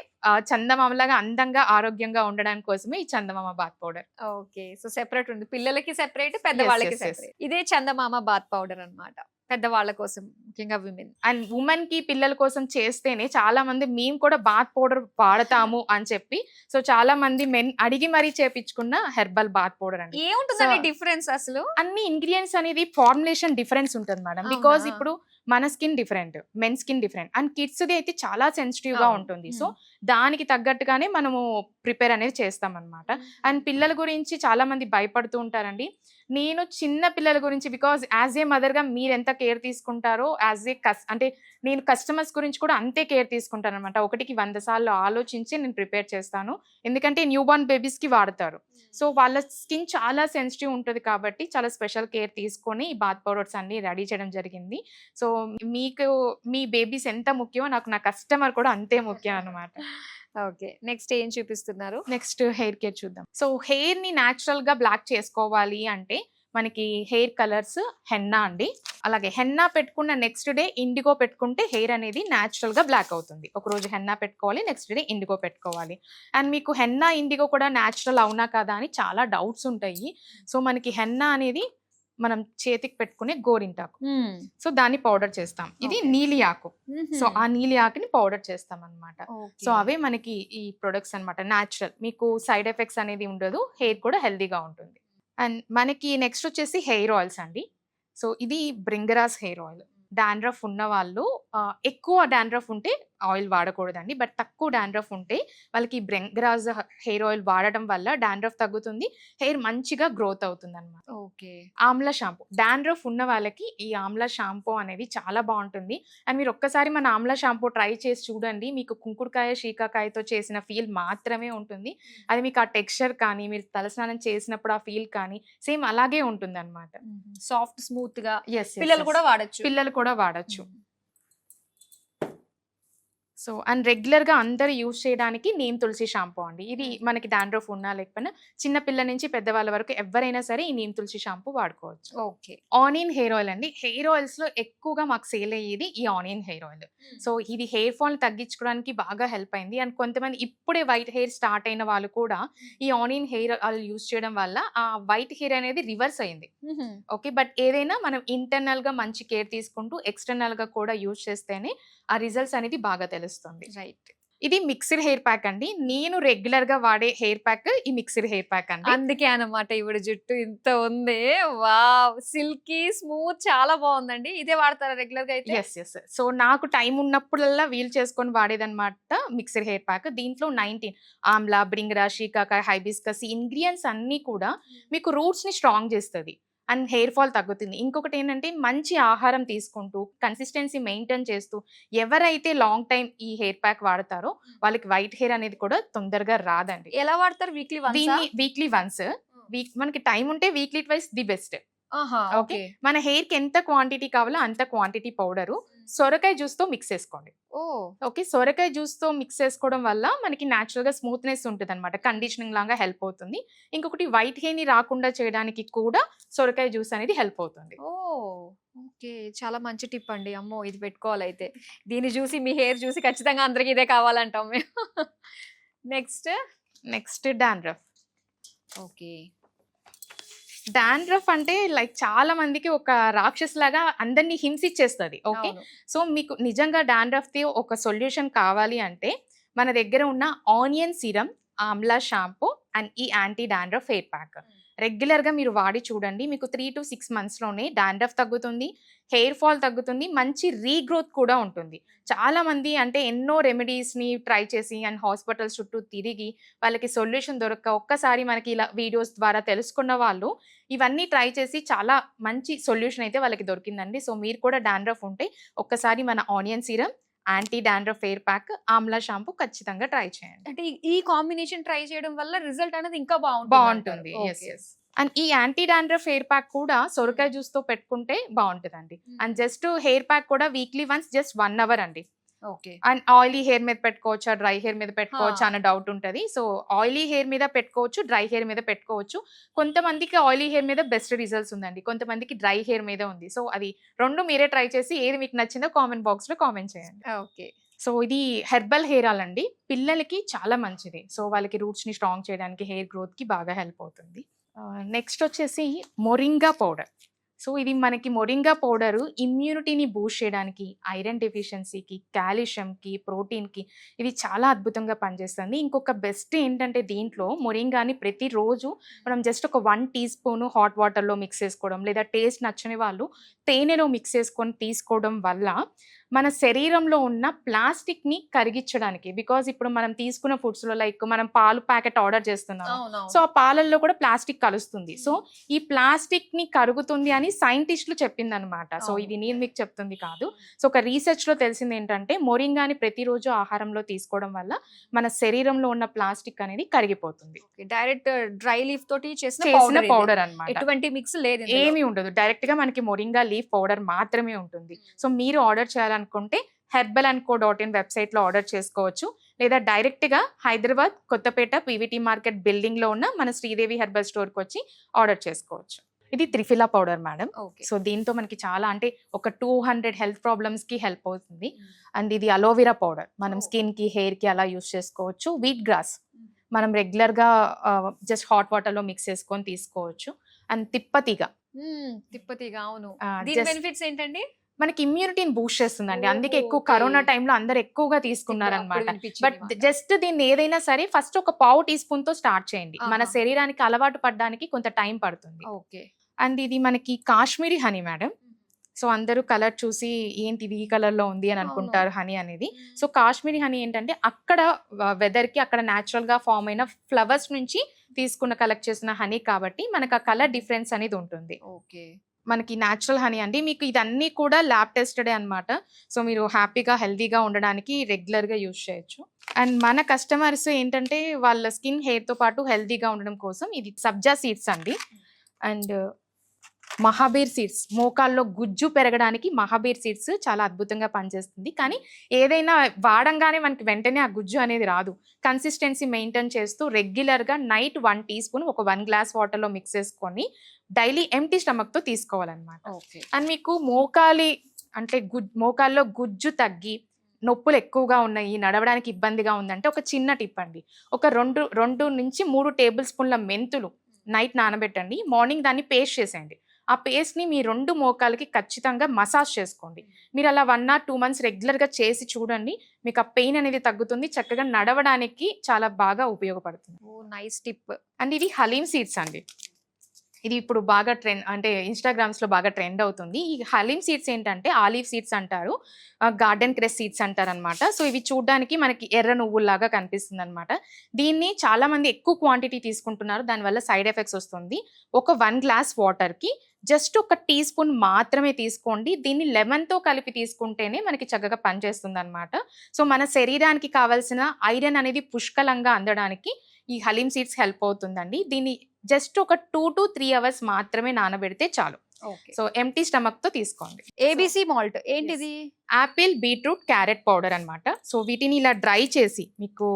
చందమామలాగా అందంగా ఆరోగ్యంగా ఉండడానికి కోసమే ఈ Chandamama bath powder.
Okay. So separate ఉంది, పిల్లలకి సెపరేట్, పెద్దవాళ్ళకి
yes.
సెపరేట్. ఇదే చందమామ బాత్ పౌడర్ అన్నమాట, పెద్దవాళ్ళ కోసం, ముఖ్యంగా విమెన్.
అండ్ ఉమెన్ కి పిల్లల కోసం చేస్తేనే చాలా మంది మేము కూడా బాత్ పౌడర్ వాడతాము అని చెప్పి, సో చాలా మంది మెన్ అడిగి మరీ చేపించుకున్న హెర్బల్ బాత్ పౌడర్ అండి.
ఏముంటుందండి డిఫరెన్స్ అసలు?
అన్ని ఇంగ్రీడియంట్స్ అనేది ఫార్ములేషన్ డిఫరెన్స్ ఉంటుంది మేడం. బికాజ్ ఇప్పుడు మన skin different, men skin different, and kids the అయితే చాలా సెన్సిటివ్ గా ఉంటుంది. సో దానికి తగ్గట్టుగానే మనము ప్రిపేర్ అనేది చేస్తాం అనమాట. అండ్ పిల్లల గురించి చాలా మంది భయపడుతూ ఉంటారండి. నేను చిన్న పిల్లల గురించి, బికాజ్ యాజ్ ఏ మదర్ గా మీరు ఎంత కేర్ తీసుకుంటారో, యాజ్ ఏ అంటే నేను కస్టమర్స్ గురించి కూడా అంతే కేర్ తీసుకుంటాను అనమాట. 1కి 100 సార్లు ఆలోచించి నేను ప్రిపేర్ చేస్తాను. ఎందుకంటే న్యూ బోర్న్ బేబీస్ కి వాడతారు. సో వాళ్ళ స్కిన్ చాలా సెన్సిటివ్ ఉంటుంది కాబట్టి చాలా స్పెషల్ కేర్ తీసుకొని ఈ బాత్ పౌడర్స్ అన్ని రెడీ చేయడం జరిగింది. సో మీకు మీ బేబీస్ ఎంత ముఖ్యమో నాకు నా కస్టమర్ కూడా అంతే ముఖ్యం అనమాట.
ఓకే. నెక్స్ట్ ఏం చూపిస్తున్నారు?
నెక్స్ట్ హెయిర్ కేర్ చూద్దాం. సో హెయిర్ ని న్యాచురల్ గా బ్లాక్ చేసుకోవాలి అంటే మనకి హెయిర్ కలర్స్ హెన్నా అండి. అలాగే హెన్నా పెట్టుకున్న నెక్స్ట్ డే ఇండిగో పెట్టుకుంటే హెయిర్ అనేది న్యాచురల్ గా బ్లాక్ అవుతుంది. ఒక రోజు హెన్నా పెట్టుకోవాలి, నెక్స్ట్ డే ఇండిగో పెట్టుకోవాలి. అండ్ మీకు హెన్నా ఇండిగో కూడా న్యాచురల్ అవునా కదా అని చాలా డౌట్స్ ఉంటాయి. సో మనకి హెన్నా అనేది మనం చేతికి పెట్టుకునే గోరింటాకు, సో దాన్ని పౌడర్ చేస్తాం. ఇది నీలి ఆకు, సో ఆ నీలి ఆకుని పౌడర్ చేస్తాం అన్నమాట. సో అవే మనకి ఈ ప్రొడక్ట్స్ అన్నమాట. న్యాచురల్, మీకు సైడ్ ఎఫెక్ట్స్ అనేది ఉండదు, హెయిర్ కూడా హెల్దీగా ఉంటుంది. అండ్ మనకి నెక్స్ట్ వచ్చేసి హెయిర్ ఆయిల్స్ అండి. సో ఇది బ్రింగరాస్ హెయిర్ ఆయిల్. డాండ్రఫ్ ఉన్న వాళ్ళు, ఎక్కువ డాండ్రఫ్ ఉంటే ఆయిల్ వాడకూడదండి. బట్ తక్కువ డాండ్రఫ్ ఉంటే వాళ్ళకి బ్రెంగ్రాజ్ హెయిర్ ఆయిల్ వాడటం వల్ల డాండ్రఫ్ తగ్గుతుంది, హెయిర్ మంచిగా గ్రోత్ అవుతుంది అనమాట.
ఓకే.
ఆమ్లా షాంపూ, డాండ్రఫ్ ఉన్న వాళ్ళకి ఈ ఆమ్లా షాంపూ అనేది చాలా బాగుంటుంది. అండ్ మీరు ఒక్కసారి మన ఆమ్లా షాంపూ ట్రై చేసి చూడండి, మీకు కుంకుడుకాయ శీకాకాయతో చేసిన ఫీల్ మాత్రమే ఉంటుంది. అది మీకు ఆ టెక్స్చర్ కానీ, మీరు తలస్నానం చేసినప్పుడు ఆ ఫీల్ కానీ సేమ్ అలాగే ఉంటుంది అనమాట.
సాఫ్ట్ స్మూత్ గా పిల్లలు కూడా వాడచ్చు.
పిల్లలు కూడా వాడచ్చు. సో అండ్ రెగ్యులర్గా అందరు యూజ్ చేయడానికి నీమ్ తులసి షాంపూ అండి. ఇది మనకి డాండ్రఫ్ ఉన్నా లేకపోయినా చిన్న పిల్ల నుంచి పెద్దవాళ్ళ వరకు ఎవరైనా సరే ఈ నీమ్ తులసి షాంపూ వాడుకోవచ్చు.
ఓకే.
ఆనియన్ హెయిర్ ఆయిల్ అండి. హెయిర్ ఆయిల్స్ లో ఎక్కువగా మాకు సేల్ అయ్యేది ఈ ఆనియన్ హెయిర్ ఆయిల్. సో ఇది హెయిర్ ఫాల్ తగ్గించుకోవడానికి బాగా హెల్ప్ అయింది. అండ్ కొంతమంది ఇప్పుడే వైట్ హెయిర్ స్టార్ట్ అయిన వాళ్ళు కూడా ఈ ఆనియన్ హెయిర్ ఆయిల్ యూజ్ చేయడం వల్ల ఆ వైట్ హెయిర్ అనేది రివర్స్ అయింది. ఓకే, బట్ ఏదైనా మనం ఇంటర్నల్ గా మంచి కేర్ తీసుకుంటూ ఎక్స్టర్నల్ గా కూడా యూజ్ చేస్తేనే ఆ రిజల్ట్స్ అనేది బాగా తెలుస్తుంది.
రైట్.
ఇది మిక్స్డ్ హెయిర్ ప్యాక్ అండి. నేను రెగ్యులర్ గా వాడే హెయిర్ ప్యాక్ ఈ మిక్స్డ్ హెయిర్ ప్యాక్ అండి.
అందుకే అన్నమాట ఇవిడ జుట్టు ఇంత ఉంది. వావ్, సిల్కీ స్మూత్, చాలా బాగుందండి. ఇదే వాడతారా రెగ్యులర్ గా అయితే?
ఎస్. సో నాకు టైం ఉన్నప్పుడల్లా వీల్ చేసుకొని వాడేదన్నమాట మిక్స్డ్ హెయిర్ ప్యాక్. దీంట్లో 19 ఆమ్లా, బ్రింగ్రా, షీకాకాయ, హైబిస్కస్ ఇంగ్రీడియంట్స్ అన్ని కూడా మీకు రూట్స్ ని స్ట్రాంగ్ చేస్తుంది అండ్ హెయిర్ ఫాల్ తగ్గుతుంది. ఇంకొకటి ఏంటంటే మంచి ఆహారం తీసుకుంటూ కన్సిస్టెన్సీ మెయింటైన్ చేస్తూ ఎవరైతే లాంగ్ టైం ఈ హెయిర్ ప్యాక్ వాడతారో వాళ్ళకి వైట్ హెయిర్ అనేది కూడా తొందరగా రాదండి.
ఎలా వాడతారు? వీక్లీ
వీక్లీ వన్స్, మనకి టైం ఉంటే weekly twice the best.
Okay.
మన హెయిర్ కి ఎంత క్వాంటిటీ కావాలో అంత క్వాంటిటీ పౌడరు సొరకాయ జ్యూస్ తో మిక్స్ చేసుకోండి. ఓకే, సొరకాయ జ్యూస్ తో మిక్స్ చేసుకోవడం వల్ల మనకి న్యాచురల్ గా స్మూత్నెస్ ఉంటుంది అనమాట, కండిషనింగ్ లాగా హెల్ప్ అవుతుంది. ఇంకొకటి వైట్ హెయిర్ ని రాకుండా చేయడానికి కూడా సొరకాయ జ్యూస్ అనేది హెల్ప్ అవుతుంది.
ఓకే, చాలా మంచి టిప్ అండి. అమ్మో, ఇది పెట్టుకోవాలైతే. దీన్ని చూసి మీ హెయిర్ చూసి ఖచ్చితంగా అందరికి ఇదే కావాలంటాం మేము.
Next dandruff.
ఓకే.
డాండ్రఫ్ అంటే లైక్ చాలా మందికి ఒక రాక్షస్ లాగా అందరినీ హింసించేస్తుంది. ఓకే, సో మీకు నిజంగా డాండ్రఫ్ ది ఒక సొల్యూషన్ కావాలి అంటే మన దగ్గర ఉన్న onion serum, amla shampoo and ఈ anti dandruff hair pack regular గా మీరు వాడి చూడండి. మీకు 3 to 6 months లోనే డాండ్రఫ్ తగ్గుతుంది, హెయిర్ ఫాల్ తగ్గుతుంది, మంచి రీగ్రోత్ కూడా ఉంటుంది. చాలా మంది అంటే ఎన్నో రెమెడీస్ ని ట్రై చేసి అండ్ హాస్పిటల్స్ చుట్టూ తిరిగి వాళ్ళకి సొల్యూషన్ దొరక్క ఒక్కసారి మనకి ఇలా వీడియోస్ ద్వారా తెలుసుకున్న వాళ్ళు ఇవన్నీ ట్రై చేసి చాలా మంచి సొల్యూషన్ అయితే వాళ్ళకి దొరికిందండి. సో మీరు కూడా డాండ్రఫ్ ఉంటే ఒక్కసారి మన onion serum, anti dandruff hair pack, Amla shampoo ఖచ్చితంగా ట్రై చేయండి.
అంటే ఈ కాంబినేషన్ ట్రై చేయడం వల్ల రిజల్ట్ అనేది ఇంకా
బాగుంటుంది. అండ్ ఈ యాంటీ డాండ్రఫ్ హెయిర్ ప్యాక్ కూడా సొరకాయ జ్యూస్ తో పెట్టుకుంటే బాగుంటుందండి. అండ్ జస్ట్ హెయిర్ ప్యాక్ కూడా వీక్లీ వన్స్ జస్ట్ 1 hour అండి.
ఓకే.
అండ్ ఆయిలీ హెయిర్ మీద పెట్టుకోవచ్చా, డ్రై హెయిర్ మీద పెట్టుకోవచ్చా అన్న డౌట్ ఉంటుంది. సో ఆయిలీ హెయిర్ మీద పెట్టుకోవచ్చు, డ్రై హెయిర్ మీద పెట్టుకోవచ్చు. కొంతమందికి ఆయిలీ హెయిర్ మీద బెస్ట్ రిజల్ట్స్ ఉందండి, కొంతమందికి డ్రై హెయిర్ మీద ఉంది. సో అది రెండు మీరే ట్రై చేసి ఏది మీకు నచ్చిందో కామెంట్ బాక్స్ లో కామెంట్ చేయండి.
ఓకే.
సో ఇది హెర్బల్ హెయిర్ ఆయిల్ అండి, పిల్లలకి చాలా మంచిది. సో వాళ్ళకి రూట్స్ ని స్ట్రాంగ్ చేయడానికి, హెయిర్ గ్రోత్ కి బాగా హెల్ప్ అవుతుంది. నెక్స్ట్ వచ్చేసి మొరింగా పౌడర్. సో ఇది మనకి మొరింగా పౌడరు ఇమ్యూనిటీని బూస్ట్ చేయడానికి, ఐరన్ డెఫిషియన్సీకి, కాల్షియంకి, ప్రోటీన్కి ఇది చాలా అద్భుతంగా పనిచేస్తుంది. ఇంకొక బెస్ట్ ఏంటంటే దీంట్లో మొరింగాని ప్రతిరోజు మనం జస్ట్ ఒక 1 teaspoon హాట్ వాటర్లో మిక్స్ చేసుకోవడం, లేదా టేస్ట్ నచ్చని వాళ్ళు తేనెలో మిక్స్ చేసుకొని తీసుకోవడం వల్ల మన శరీరంలో ఉన్న ప్లాస్టిక్ ని కరిగించడానికి, బికాజ్ ఇప్పుడు మనం తీసుకున్న ఫుడ్స్ లో లైక్ మనం పాలు ప్యాకెట్ ఆర్డర్ చేస్తున్నాం, సో ఆ పాలల్లో కూడా ప్లాస్టిక్ కలుస్తుంది. సో ఈ ప్లాస్టిక్ ని కరుగుతుంది అని సైంటిస్టులు చెప్పింది అనమాట. సో ఇది నేను మీకు చెప్తుంది కాదు. సో ఒక రీసెర్చ్ లో తెలిసింది ఏంటంటే మొరింగాని ప్రతిరోజు ఆహారంలో తీసుకోవడం వల్ల మన శరీరంలో ఉన్న ప్లాస్టిక్ అనేది కరిగిపోతుంది.
డైరెక్ట్ డ్రై లీఫ్ తోటి చేసిన
పౌడర్ అన్నమాట,
ఎటువంటి మిక్స్ లేదు,
ఏమీ ఉండదు. డైరెక్ట్ గా మనకి మొరింగా లీఫ్ పౌడర్ మాత్రమే ఉంటుంది. సో మీరు ఆర్డర్ చేయాలనుకుంటే herbal&co.in వెబ్సైట్ లో ఆర్డర్ చేసుకోవచ్చు, లేదా డైరెక్ట్ గా Hyderabad Kothapet PVT market building లో ఉన్న మన శ్రీదేవి హెర్బల్ స్టోర్ కి వచ్చి ఆర్డర్ చేసుకోవచ్చు. ఇది త్రిఫిలా పౌడర్ మేడం. సో దీంతో మనకి చాలా అంటే ఒక 200 హెల్త్ ప్రాబ్లమ్స్ కి హెల్ప్ అవుతుంది. అండ్ ఇది అలోవెరా పౌడర్, మనం స్కిన్ కి, హెయిర్ కి అలా యూస్ చేసుకోవచ్చు. వీట్ గ్రాస్ మనం రెగ్యులర్ గా జస్ట్ హాట్ వాటర్ లో మిక్స్ చేసుకొని తీసుకోవచ్చు. అండ్ తిప్పతీగ,
అవును. దీని బెనిఫిట్స్ ఏంటండి?
మనకి ఇమ్యూనిటీని బూస్ట్ చేస్తుందండి, అందుకే ఎక్కువ కరోనా టైంలో అందరు ఎక్కువగా తీసుకున్నారనమాట. బట్ జస్ట్ దీన్ని ఏదైనా సరే ఫస్ట్ ఒక పావు టీ స్పూన్ తో స్టార్ట్ చేయండి, మన శరీరానికి అలవాటు పడడానికి కొంత టైం పడుతుంది.
ఓకే.
అండ్ ఇది మనకి కాశ్మీరీ హనీ మేడం. సో అందరూ కలర్ చూసి ఏంటిది ఈ కలర్ లో ఉంది అని అనుకుంటారు హనీ అనేది. సో కాశ్మీరీ హనీ ఏంటంటే అక్కడ వెదర్ కి అక్కడ న్యాచురల్ గా ఫామ్ అయిన ఫ్లవర్స్ నుంచి కలెక్ట్ చేసిన హనీ కాబట్టి మనకు ఆ కలర్ డిఫరెన్స్ అనేది ఉంటుంది.
ఓకే.
మనకి న్యాచురల్ హనీ అండి. మీకు ఇదన్నీ కూడా ల్యాబ్ టెస్టెడే అనమాట. సో మీరు హ్యాపీగా హెల్దీగా ఉండడానికి రెగ్యులర్గా యూజ్ చేయొచ్చు. అండ్ మన కస్టమర్స్ ఏంటంటే వాళ్ళ స్కిన్ హెయిర్తో పాటు హెల్దీగా ఉండడం కోసం ఇది సబ్జా సీడ్స్ అండి. అండ్ మహాబీర్ సీడ్స్, మోకాల్లో గుజ్జు పెరగడానికి మహాబీర్ సీడ్స్ చాలా అద్భుతంగా పనిచేస్తుంది. కానీ ఏదైనా వాడంగానే మనకి వెంటనే ఆ గుజ్జు అనేది రాదు. కన్సిస్టెన్సీ మెయింటైన్ చేస్తూ రెగ్యులర్గా నైట్ 1 టీ స్పూన్ ఒక 1 గ్లాస్ వాటర్లో మిక్స్ చేసుకొని డైలీ ఎంప్టీ స్టమక్తో తీసుకోవాలన్నమాట. అండ్ మీకు మోకాల్లో గుజ్జు తగ్గి నొప్పులు ఎక్కువగా ఉన్నాయి, నడవడానికి ఇబ్బందిగా ఉందంటే ఒక చిన్న టిప్ అండి. ఒక 2 నుంచి 3 టేబుల్ స్పూన్ల మెంతులు నైట్ నానబెట్టండి, మార్నింగ్ దాన్ని పేస్ట్ చేసేయండి. ఆ పేస్ట్ని మీ 2 మోకాలకి ఖచ్చితంగా మసాజ్ చేసుకోండి. మీరు అలా 1 or 2 months రెగ్యులర్గా చేసి చూడండి, మీకు ఆ పెయిన్ అనేది తగ్గుతుంది, చక్కగా నడవడానికి చాలా బాగా ఉపయోగపడుతుంది.
ఓ నైస్ టిప్.
అండ్ ఇవి హలీమ్ సీడ్స్ అండి. ఇది ఇప్పుడు బాగా ట్రెండ్, అంటే ఇన్స్టాగ్రామ్స్లో బాగా ట్రెండ్ అవుతుంది. ఈ హలీమ్ సీడ్స్ ఏంటంటే ఆలివ్ సీడ్స్ అంటారు, గార్డెన్ క్రెస్ సీడ్స్ అంటారు అనమాట. సో ఇవి చూడడానికి మనకి ఎర్ర నువ్వుల్లాగా కనిపిస్తుంది అనమాట. దీన్ని చాలా మంది ఎక్కువ క్వాంటిటీ తీసుకుంటున్నారు, దానివల్ల సైడ్ ఎఫెక్ట్స్ వస్తుంది. ఒక 1 గ్లాస్ వాటర్కి జస్ట్ 1 టీ స్పూన్ మాత్రమే తీసుకోండి. దీన్ని లెమన్తో కలిపి తీసుకుంటేనే మనకి చక్కగా పనిచేస్తుంది అనమాట. సో మన శరీరానికి కావాల్సిన ఐరన్ అనేది పుష్కలంగా అందడానికి ఈ హలీమ్ సీడ్స్ హెల్ప్ అవుతుందండి. దీన్ని జస్ట్ ఒక 2 to 3 hours మాత్రమే నానబెడితే చాలు. సో ఎంటీ స్టమక్ తో తీసుకోండి.
ఏబిసి మాల్ట్ ఏంటిది?
యాపిల్, బీట్రూట్, క్యారెట్ పౌడర్ అన్నమాట. సో వీటిని ఇలా డ్రై చేసి, మీకు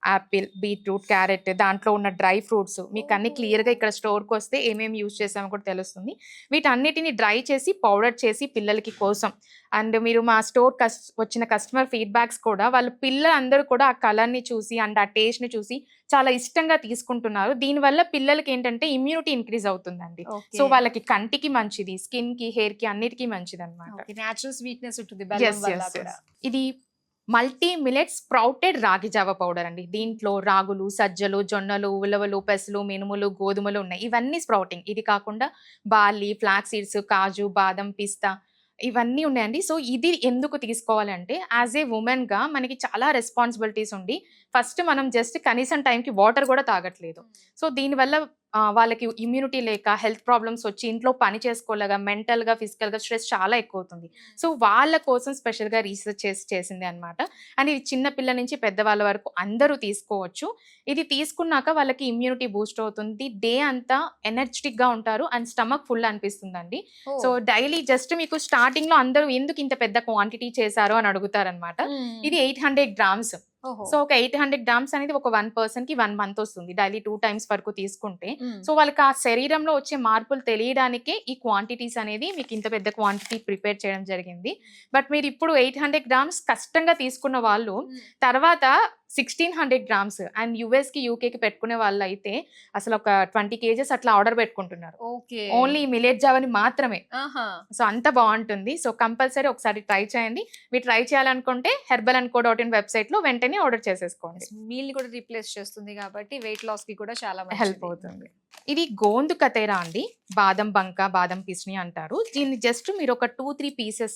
యాపిల్, బీట్రూట్, క్యారెట్, దాంట్లో ఉన్న డ్రై ఫ్రూట్స్ మీకు అన్ని క్లియర్గా ఇక్కడ స్టోర్కి వస్తే ఏమేమి యూజ్ చేసామో కూడా తెలుస్తుంది. వీటన్నిటిని డ్రై చేసి పౌడర్ చేసి పిల్లలకి కోసం, అండ్ మీరు మా స్టోర్ వచ్చిన కస్టమర్ ఫీడ్బ్యాక్స్ కూడా వాళ్ళ పిల్లలందరూ కూడా ఆ కలర్ని చూసి అండ్ ఆ టేస్ట్ని చూసి చాలా ఇష్టంగా తీసుకుంటున్నారు. దీనివల్ల పిల్లలకి ఏంటంటే ఇమ్యూనిటీ ఇంక్రీజ్ అవుతుందండి. సో వాళ్ళకి కంటికి మంచిది, స్కిన్ కి, హెయిర్ కి అన్నిటికీ మంచిది అనమాట.
న్యాచురల్ స్వీట్నెస్ ఉంటుంది.
ఇది మల్టీ మిలెట్ స్ప్రౌటెడ్ రాగి జావ పౌడర్ అండి. దీంట్లో రాగులు, సజ్జలు, జొన్నలు, ఉలవలు, పెసలు, మినుములు, గోధుమలు ఉన్నాయి. ఇవన్నీ స్ప్రౌటింగ్. ఇది కాకుండా బార్లీ, ఫ్లాక్స్ సీడ్స్, కాజు, బాదం, పిస్తా ఇవన్నీ ఉన్నాయండి. సో ఇది ఎందుకు తీసుకోవాలంటే యాజ్ ఏ ఉమెన్గా మనకి చాలా రెస్పాన్సిబిలిటీస్ ఉండి ఫస్ట్ మనం జస్ట్ కనీసం టైంకి వాటర్ కూడా తాగట్లేదు. సో దీనివల్ల వాళ్ళకి ఇమ్యూనిటీ లేక హెల్త్ ప్రాబ్లమ్స్ వచ్చి ఇంట్లో పని చేసుకోలేక మెంటల్గా, ఫిజికల్గా స్ట్రెస్ చాలా ఎక్కువ అవుతుంది. సో వాళ్ళ కోసం స్పెషల్గా రీసెర్చ్ చేసింది అనమాట. అండ్ ఇది చిన్న పిల్లల నుంచి పెద్దవాళ్ళ వరకు అందరూ తీసుకోవచ్చు. ఇది తీసుకున్నాక వాళ్ళకి ఇమ్యూనిటీ బూస్ట్ అవుతుంది, డే అంతా ఎనర్జెటిక్గా ఉంటారు అండ్ స్టమక్ ఫుల్ అనిపిస్తుందండి. సో డైలీ జస్ట్ మీకు స్టార్టింగ్లో అందరూ ఎందుకు ఇంత పెద్ద క్వాంటిటీ చేశారు అని అడుగుతారనమాట. ఇది 800 grams. సో ఒక 800 grams అనేది ఒక 1 person కి 1 month వస్తుంది, డైలీ 2 times వరకు తీసుకుంటే. సో వాళ్ళకి ఆ శరీరంలో వచ్చే మార్పులు తెలియడానికే ఈ క్వాంటిటీస్ అనేది మీకు ఇంత పెద్ద క్వాంటిటీ ప్రిపేర్ చేయడం జరిగింది. బట్ మీరు ఇప్పుడు 800 grams కష్టంగా తీసుకున్న వాళ్ళు తర్వాత 1600 grams అండ్ యుఎస్కి, యూకేకి పెట్టుకునే వాళ్ళు అయితే అసలు ఒక 20 kgs అట్లా ఆర్డర్ పెట్టుకుంటున్నారు, ఓన్లీ మిలెట్ జావని మాత్రమే. సో అంత బాగుంటుంది. సో కంపల్సరీ ఒకసారి ట్రై చేయండి. మీరు ట్రై చేయాలనుకుంటే herbal&co.in వెబ్సైట్ లో వెంటనే ఆర్డర్ చేసేసుకోండి.
మీల్ కూడా రీప్లేస్ చేస్తుంది కాబట్టి వెయిట్ లాస్ కి కూడా చాలా
హెల్ప్ అవుతుంది. ఇది గోందు కతేరా అండి, బాదం బంక, బాదం పిస్ని అంటారు. దీన్ని జస్ట్ మీరు ఒక 2-3 pieces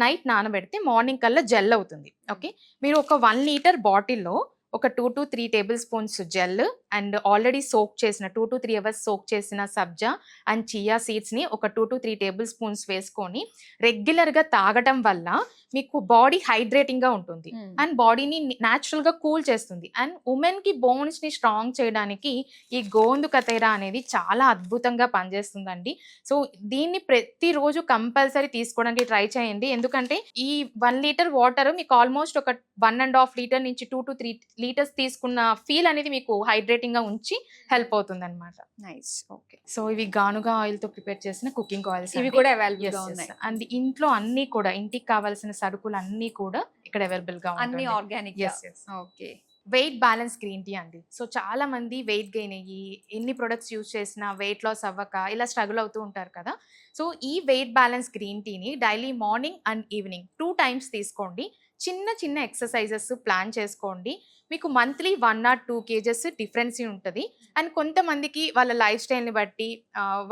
నైట్ నానబెడితే మార్నింగ్ కల్లా జెల్ అవుతుంది. ఓకే, మీరు ఒక 1 liter బాటిల్లో ఒక 2 to 3 tablespoons gel and already soak చేసిన 2 to 3 hours సోక్ చేసిన సబ్జా అండ్ చియా సీడ్స్ని ఒక 2 to 3 tablespoons వేసుకొని రెగ్యులర్గా తాగడం వల్ల మీకు బాడీ హైడ్రేటింగ్గా ఉంటుంది అండ్ బాడీని న్యాచురల్గా కూల్ చేస్తుంది. అండ్ ఉమెన్కి బోన్స్ని స్ట్రాంగ్ చేయడానికి ఈ గోందు కతేరా అనేది చాలా అద్భుతంగా పనిచేస్తుందండి. సో దీన్ని ప్రతిరోజు కంపల్సరీ తీసుకోవడానికి ట్రై చేయండి. ఎందుకంటే ఈ 1 liter వాటర్ మీకు ఆల్మోస్ట్ ఒక 1.5 liter నుంచి 2 to 3 liters తీసుకున్న ఫీల్ అనేది మీకు హైడ్రేటింగ్ గా ఉంచి హెల్ప్ అవుతుంది అనమాట.
నైస్. ఓకే,
సో ఇవి గానుగా ఆయిల్ తో ప్రిపేర్ చేసిన కుకింగ్ ఆయిల్స్,
ఇవి కూడా అవైలబుల్ గా ఉన్నాయి.
అండ్ ఇంట్లో అన్ని కూడా ఇంటికి కావాల్సిన సరుకులు అన్ని కూడా ఇక్కడ అవైలబుల్ గా
అన్ని organic.
Okay, weight balance green tea అండి. సో చాలా మంది వెయిట్ గెయిన్ అయ్యి ఎన్ని ప్రొడక్ట్స్ యూజ్ చేసినా వెయిట్ లాస్ అవ్వక ఇలా స్ట్రగుల్ అవుతూ ఉంటారు కదా. సో ఈ వెయిట్ బ్యాలెన్స్ గ్రీన్ టీని daily morning and evening 2 times తీసుకోండి. చిన్న చిన్న ఎక్సర్సైజెస్ ప్లాన్ చేసుకోండి. మీకు మంత్లీ 1 or 2 kgs డిఫరెన్స్ ఉంటుంది. అండ్ కొంతమందికి వాళ్ళ లైఫ్ స్టైల్ని బట్టి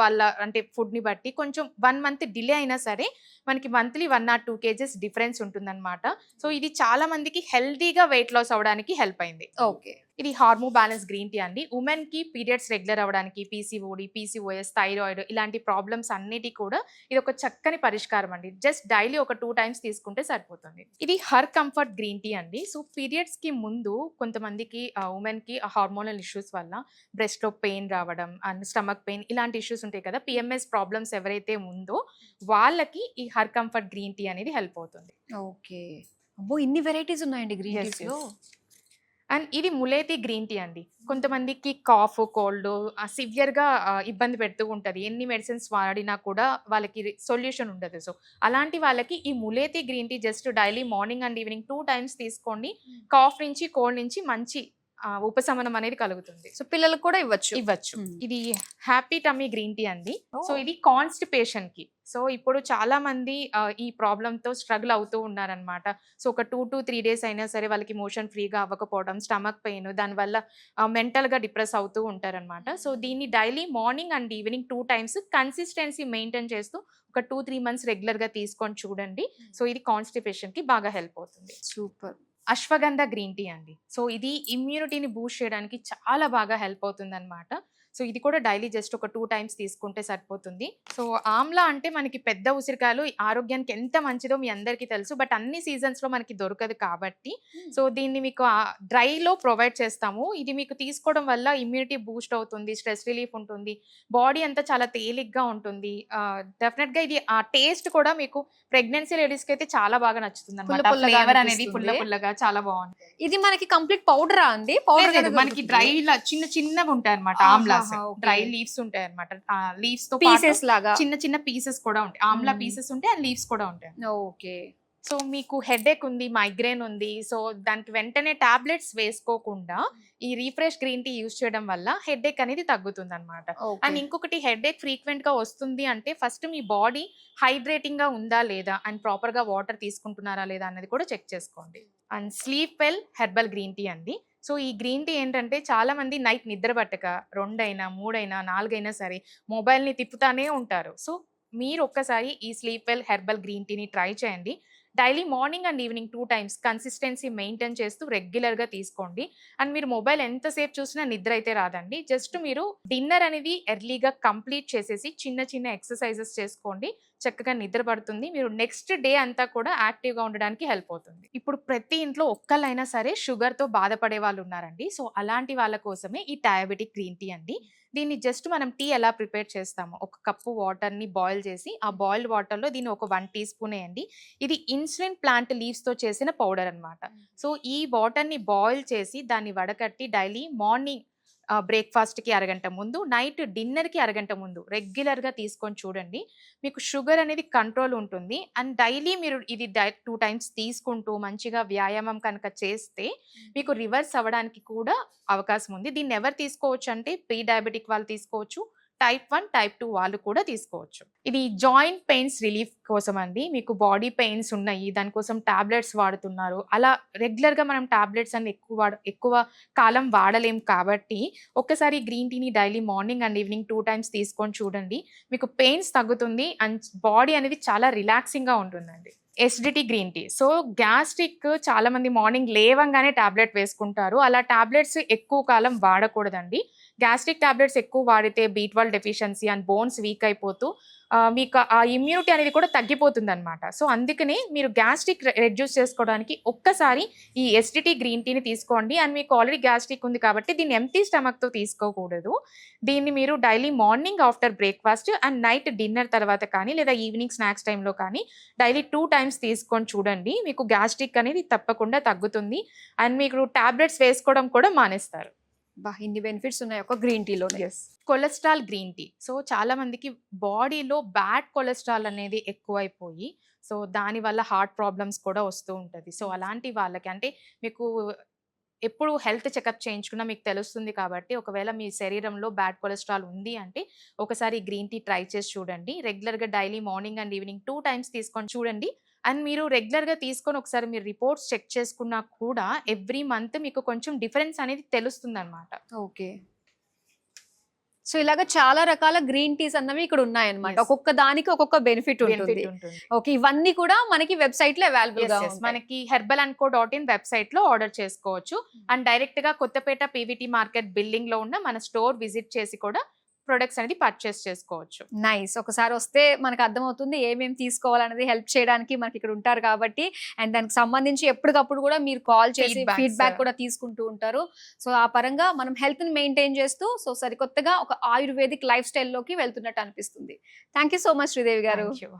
వాళ్ళ అంటే ఫుడ్ని బట్టి కొంచెం 1 month డిలే అయినా సరే మనకి మంత్లీ 1 or 2 kgs డిఫరెన్స్ ఉంటుందన్నమాట. సో ఇది చాలా మందికి హెల్తీగా వెయిట్ లాస్ అవ్వడానికి హెల్ప్ అయింది.
ఓకే.
ఇది హార్మో బ్యాలెన్స్ గ్రీన్ టీ అండి. ఉమెన్ కి పీరియడ్స్ రెగ్యులర్ అవ్వడానికి, పీసీఓడి, పీసీఓఎస్, థైరాయిడ్ ఇలాంటి ప్రాబ్లమ్స్ అన్నిటి కూడా ఇది ఒక చక్కని పరిష్కారం అండి. జస్ట్ డైలీ ఒక 2 times తీసుకుంటే సరిపోతుంది. ఇది హర్ కంఫర్ట్ గ్రీన్ టీ అండి. సో పీరియడ్స్ కి ముందు కొంతమందికి ఉమెన్ కి హార్మోనల్ ఇష్యూస్ వల్ల బ్రెస్ట్ లో పెయిన్ రావడం అండ్ స్టమక్ పెయిన్ ఇలాంటి ఇష్యూస్ ఉంటాయి కదా, పిఎంఎస్ ప్రాబ్లమ్స్ ఎవరైతే ఉందో వాళ్ళకి ఈ హర్ కంఫర్ట్ గ్రీన్ టీ అనేది హెల్ప్ అవుతుంది.
ఓకే. అబ్బో, ఇన్ని వెరైటీస్ ఉన్నాయండి గ్రీన్
Yes,
టీస్ లో.
అండ్ ఇది ములేతి గ్రీన్ టీ అండి. కొంతమందికి కాఫ్, కోల్డ్ సివియర్గా ఇబ్బంది పెడుతూ ఉంటుంది. ఎన్ని మెడిసిన్స్ వాడినా కూడా వాళ్ళకి సొల్యూషన్ ఉండదు. సో అలాంటి వాళ్ళకి ఈ mulethi green tea just daily morning and evening 2 times తీసుకోండి. కాఫ్ నుంచి, కోల్డ్ నుంచి మంచి ఉపశమనం అనేది కలుగుతుంది.
సో పిల్లలకు కూడా ఇవ్వచ్చు.
ఇది హ్యాపీ టమ్మీ గ్రీన్ టీ అండి. సో ఇది కాన్స్టిపేషన్ కి. సో ఇప్పుడు చాలా మంది ఈ ప్రాబ్లమ్ తో స్ట్రగుల్ అవుతూ ఉన్నారనమాట. సో ఒక 2 to 3 days అయినా సరే వాళ్ళకి మోషన్ ఫ్రీగా అవ్వకపోవడం, స్టమక్ పెయిన్, దానివల్ల మెంటల్ గా డిప్రెస్ అవుతూ ఉంటారనమాట. సో దీన్ని daily morning and evening 2 times consistency maintain చేస్తూ ఒక 2-3 months రెగ్యులర్ గా తీసుకొని చూడండి. సో ఇది కాన్స్టిపేషన్ కి బాగా హెల్ప్ అవుతుంది.
సూపర్.
అశ్వగంధ గ్రీన్ టీ అండి. సో ఇది ఇమ్యూనిటీని బూస్ట్ చేయడానికి చాలా బాగా హెల్ప్ అవుతుంది అనమాట. సో ఇది కూడా డైలీ జస్ట్ ఒక 2 times తీసుకుంటే సరిపోతుంది. సో ఆమ్లా అంటే మనకి పెద్ద ఉసిరికాయలు ఆరోగ్యానికి ఎంత మంచిదో మీ అందరికీ తెలుసు. బట్ అన్ని సీజన్స్ లో మనకి దొరకదు కాబట్టి సో దీన్ని మీకు డ్రైలో ప్రొవైడ్ చేస్తాము. ఇది మీకు తీసుకోవడం వల్ల ఇమ్యూనిటీ బూస్ట్ అవుతుంది, స్ట్రెస్ రిలీఫ్ ఉంటుంది, బాడీ అంతా చాలా తేలిగ్గా ఉంటుంది. డెఫినెట్ గా ఇది ఆ టేస్ట్ కూడా మీకు ప్రెగ్నెన్సీ లేడీస్ కి అయితే చాలా బాగా నచ్చుతుంది అనమాట.
పుల్లగా
ఫ్లేవర్ అనేది
అనిపిస్తుంది.
పుల్లగా చాలా బాగుంటుంది.
ఇది మనకి కంప్లీట్ పౌడరా అండి? పౌడర్
మనకి డ్రై చిన్నవి ఉంటాయి అనమాట. ఆమ్లాస్ డ్రై లీవ్స్ ఉంటాయి అనమాట. లీవ్స్ తో
పీసెస్ లాగా
చిన్న పీసెస్ కూడా ఉంటాయి. ఆమ్లా పీసెస్ ఉంటాయి అండ్ లీవ్స్ కూడా ఉంటాయి.
ఓకే.
సో మీకు హెడేక్ ఉంది, మైగ్రేన్ ఉంది, సో దానికి వెంటనే టాబ్లెట్స్ వేసుకోకుండా ఈ రీఫ్రెష్ గ్రీన్ టీ యూజ్ చేయడం వల్ల హెడేక్ అనేది తగ్గుతుంది అనమాట. అండ్ ఇంకొకటి, హెడేక్ ఫ్రీక్వెంట్ గా వస్తుంది అంటే ఫస్ట్ మీ బాడీ హైడ్రేటింగ్ గా ఉందా లేదా అండ్ ప్రాపర్ గా వాటర్ తీసుకుంటున్నారా లేదా అనేది కూడా చెక్ చేసుకోండి. And sleep well herbal green tea అండి. సో ఈ గ్రీన్ టీ ఏంటంటే చాలా మంది నైట్ నిద్ర పట్టక 2 అయినా 3 అయినా 4 అయినా సరే మొబైల్ని తిప్పుతానే ఉంటారు. సో మీరు ఒక్కసారి ఈ స్లీప్ వెల్ హెర్బల్ గ్రీన్ టీని ట్రై చేయండి. Daily morning and evening 2 times consistency maintain చేస్తూ రెగ్యులర్గా తీసుకోండి. అండ్ మీరు మొబైల్ ఎంతసేపు చూసినా నిద్ర అయితే రాదండి. జస్ట్ మీరు డిన్నర్ అనేది ఎర్లీగా కంప్లీట్ చేసేసి చిన్న ఎక్సర్సైజెస్ చేసుకోండి, చక్కగా నిద్ర పడుతుంది. మీరు నెక్స్ట్ డే అంతా కూడా యాక్టివ్గా ఉండడానికి హెల్ప్ అవుతుంది. ఇప్పుడు ప్రతి ఇంట్లో ఒక్కళ్ళైనా సరే షుగర్తో బాధపడే వాళ్ళు ఉన్నారండి. సో అలాంటి వాళ్ళ కోసమే ఈ డయాబెటిక్ గ్రీన్ టీ అండి. దీన్ని జస్ట్ మనం టీ ఎలా ప్రిపేర్ చేస్తామో, 1 cup వాటర్ని బాయిల్ చేసి ఆ బాయిల్డ్ వాటర్లో దీన్ని ఒక 1 teaspoon వేయండి. ఇది ఇన్సులిన్ ప్లాంట్ లీవ్స్తో చేసిన పౌడర్ అనమాట. సో ఈ వాటర్ని బాయిల్ చేసి దాన్ని వడకట్టి డైలీ మార్నింగ్ బ్రేక్ఫాస్ట్కి అరగంట ముందు, నైట్ డిన్నర్కి అరగంట ముందు రెగ్యులర్గా తీసుకొని చూడండి. మీకు షుగర్ అనేది కంట్రోల్ ఉంటుంది. అండ్ డైలీ మీరు ఇది 2 times తీసుకుంటూ మంచిగా వ్యాయామం కనుక చేస్తే మీకు రివర్స్ అవ్వడానికి కూడా అవకాశం ఉంది. దీన్ని ఎవరు తీసుకోవచ్చు అంటే ప్రీ డయాబెటిక్ వాళ్ళు తీసుకోవచ్చు, type 1, type 2 వాళ్ళు కూడా తీసుకోవచ్చు. ఇది జాయింట్ పెయిన్స్ రిలీఫ్ కోసం అండి. మీకు బాడీ పెయిన్స్ ఉన్నాయి, దానికోసం టాబ్లెట్స్ వాడుతున్నారు, అలా రెగ్యులర్గా మనం టాబ్లెట్స్ అన్ని ఎక్కువ కాలం వాడలేం కాబట్టి ఒక్కసారి గ్రీన్ టీని daily morning and evening 2 times తీసుకొని చూడండి. మీకు పెయిన్స్ తగ్గుతుంది అండ్ బాడీ అనేది చాలా రిలాక్సింగ్గా ఉంటుందండి. Acidity green tea. So gastric చాలా మంది మార్నింగ్ లేవంగానే టాబ్లెట్ వేసుకుంటారు. అలా టాబ్లెట్స్ ఎక్కువ కాలం వాడకూడదండి. గ్యాస్ట్రిక్ టాబ్లెట్స్ ఎక్కువ వాడితే B12 deficiency and bones week అయిపోతూ మీకు ఆ ఇమ్యూనిటీ అనేది కూడా తగ్గిపోతుంది అనమాట. సో అందుకనే మీరు గ్యాస్ట్రిక్ రెడ్యూస్ చేసుకోవడానికి ఒక్కసారి ఈ ఎసిడిటీ గ్రీన్ టీని తీసుకోండి. అండ్ మీకు ఆల్రెడీ గ్యాస్ట్రిక్ ఉంది కాబట్టి దీన్ని ఎంప్టీ స్టమక్తో తీసుకోకూడదు. దీన్ని మీరు daily morning after breakfast and night dinner తర్వాత కానీ లేదా ఈవినింగ్ స్నాక్స్ టైంలో కానీ డైలీ 2 times తీసుకొని చూడండి. మీకు గ్యాస్ట్రిక్ అనేది తప్పకుండా తగ్గుతుంది అండ్ మీకు టాబ్లెట్స్ వేసుకోవడం కూడా మానేస్తారు.
ఇన్ని బెనిఫిట్స్ ఉన్నాయి ఒక గ్రీన్ టీలో.
Cholesterol green tea. సో చాలా మందికి బాడీలో బ్యాడ్ కొలెస్ట్రాల్ అనేది ఎక్కువైపోయి సో దానివల్ల హార్ట్ ప్రాబ్లమ్స్ కూడా వస్తూ ఉంటుంది. సో అలాంటి వాళ్ళకి అంటే మీకు ఎప్పుడు హెల్త్ చెకప్ చేయించుకున్నా మీకు తెలుస్తుంది కాబట్టి ఒకవేళ మీ శరీరంలో బ్యాడ్ కొలెస్ట్రాల్ ఉంది అంటే ఒకసారి గ్రీన్ టీ ట్రై చేసి చూడండి. రెగ్యులర్గా daily morning and evening 2 times తీసుకొని చూడండి అండ్ మీరు రెగ్యులర్గా తీసుకొని ఒకసారి మీరు రిపోర్ట్స్ చెక్ చేసుకున్నా కూడా ఎవ్రీ మంత్ మీకు కొంచెం డిఫరెన్స్ అనేది తెలుస్తుంది అనమాట.
ఓకే. సో ఇలాగ చాలా రకాల గ్రీన్ టీస్ అన్నవి ఇక్కడ ఉన్నాయన్నమాట.
Yes.
ఒక్కొక్క దానికి ఒక్కొక్క బెనిఫిట్ ఉంటుంది. ఓకే, ఇవన్నీ కూడా మనకి వెబ్సైట్ లో అవైలబుల్ గా ఉంటాయి.
మనకి herbal&co.in వెబ్సైట్ లో ఆర్డర్ చేసుకోవచ్చు. అండ్ డైరెక్ట్ గా కొత్తపేట పీవీటీ మార్కెట్ బిల్డింగ్ లో ఉన్న మన స్టోర్ విజిట్ చేసి కూడా ప్రొడక్ట్స్ అనేది పర్చేస్ చేసుకోవచ్చు.
నైస్. ఒకసారి వస్తే మనకు అర్థమవుతుంది ఏమేమి తీసుకోవాలనేది, హెల్ప్ చేయడానికి మనకి ఇక్కడ ఉంటారు కాబట్టి. అండ్ దానికి సంబంధించి ఎప్పటికప్పుడు కూడా మీరు కాల్ చేసి
Feedbacks.
ఫీడ్బ్యాక్ కూడా తీసుకుంటూ ఉంటారు. సో ఆ పరంగా మనం హెల్త్ ని మెయింటైన్ చేస్తూ సో సరికొత్తగా ఒక ఆయుర్వేదిక్ లైఫ్ స్టైల్ లోకి వెళ్తున్నట్టు అనిపిస్తుంది. Thank you so much Sridevi గారు.
Thank you.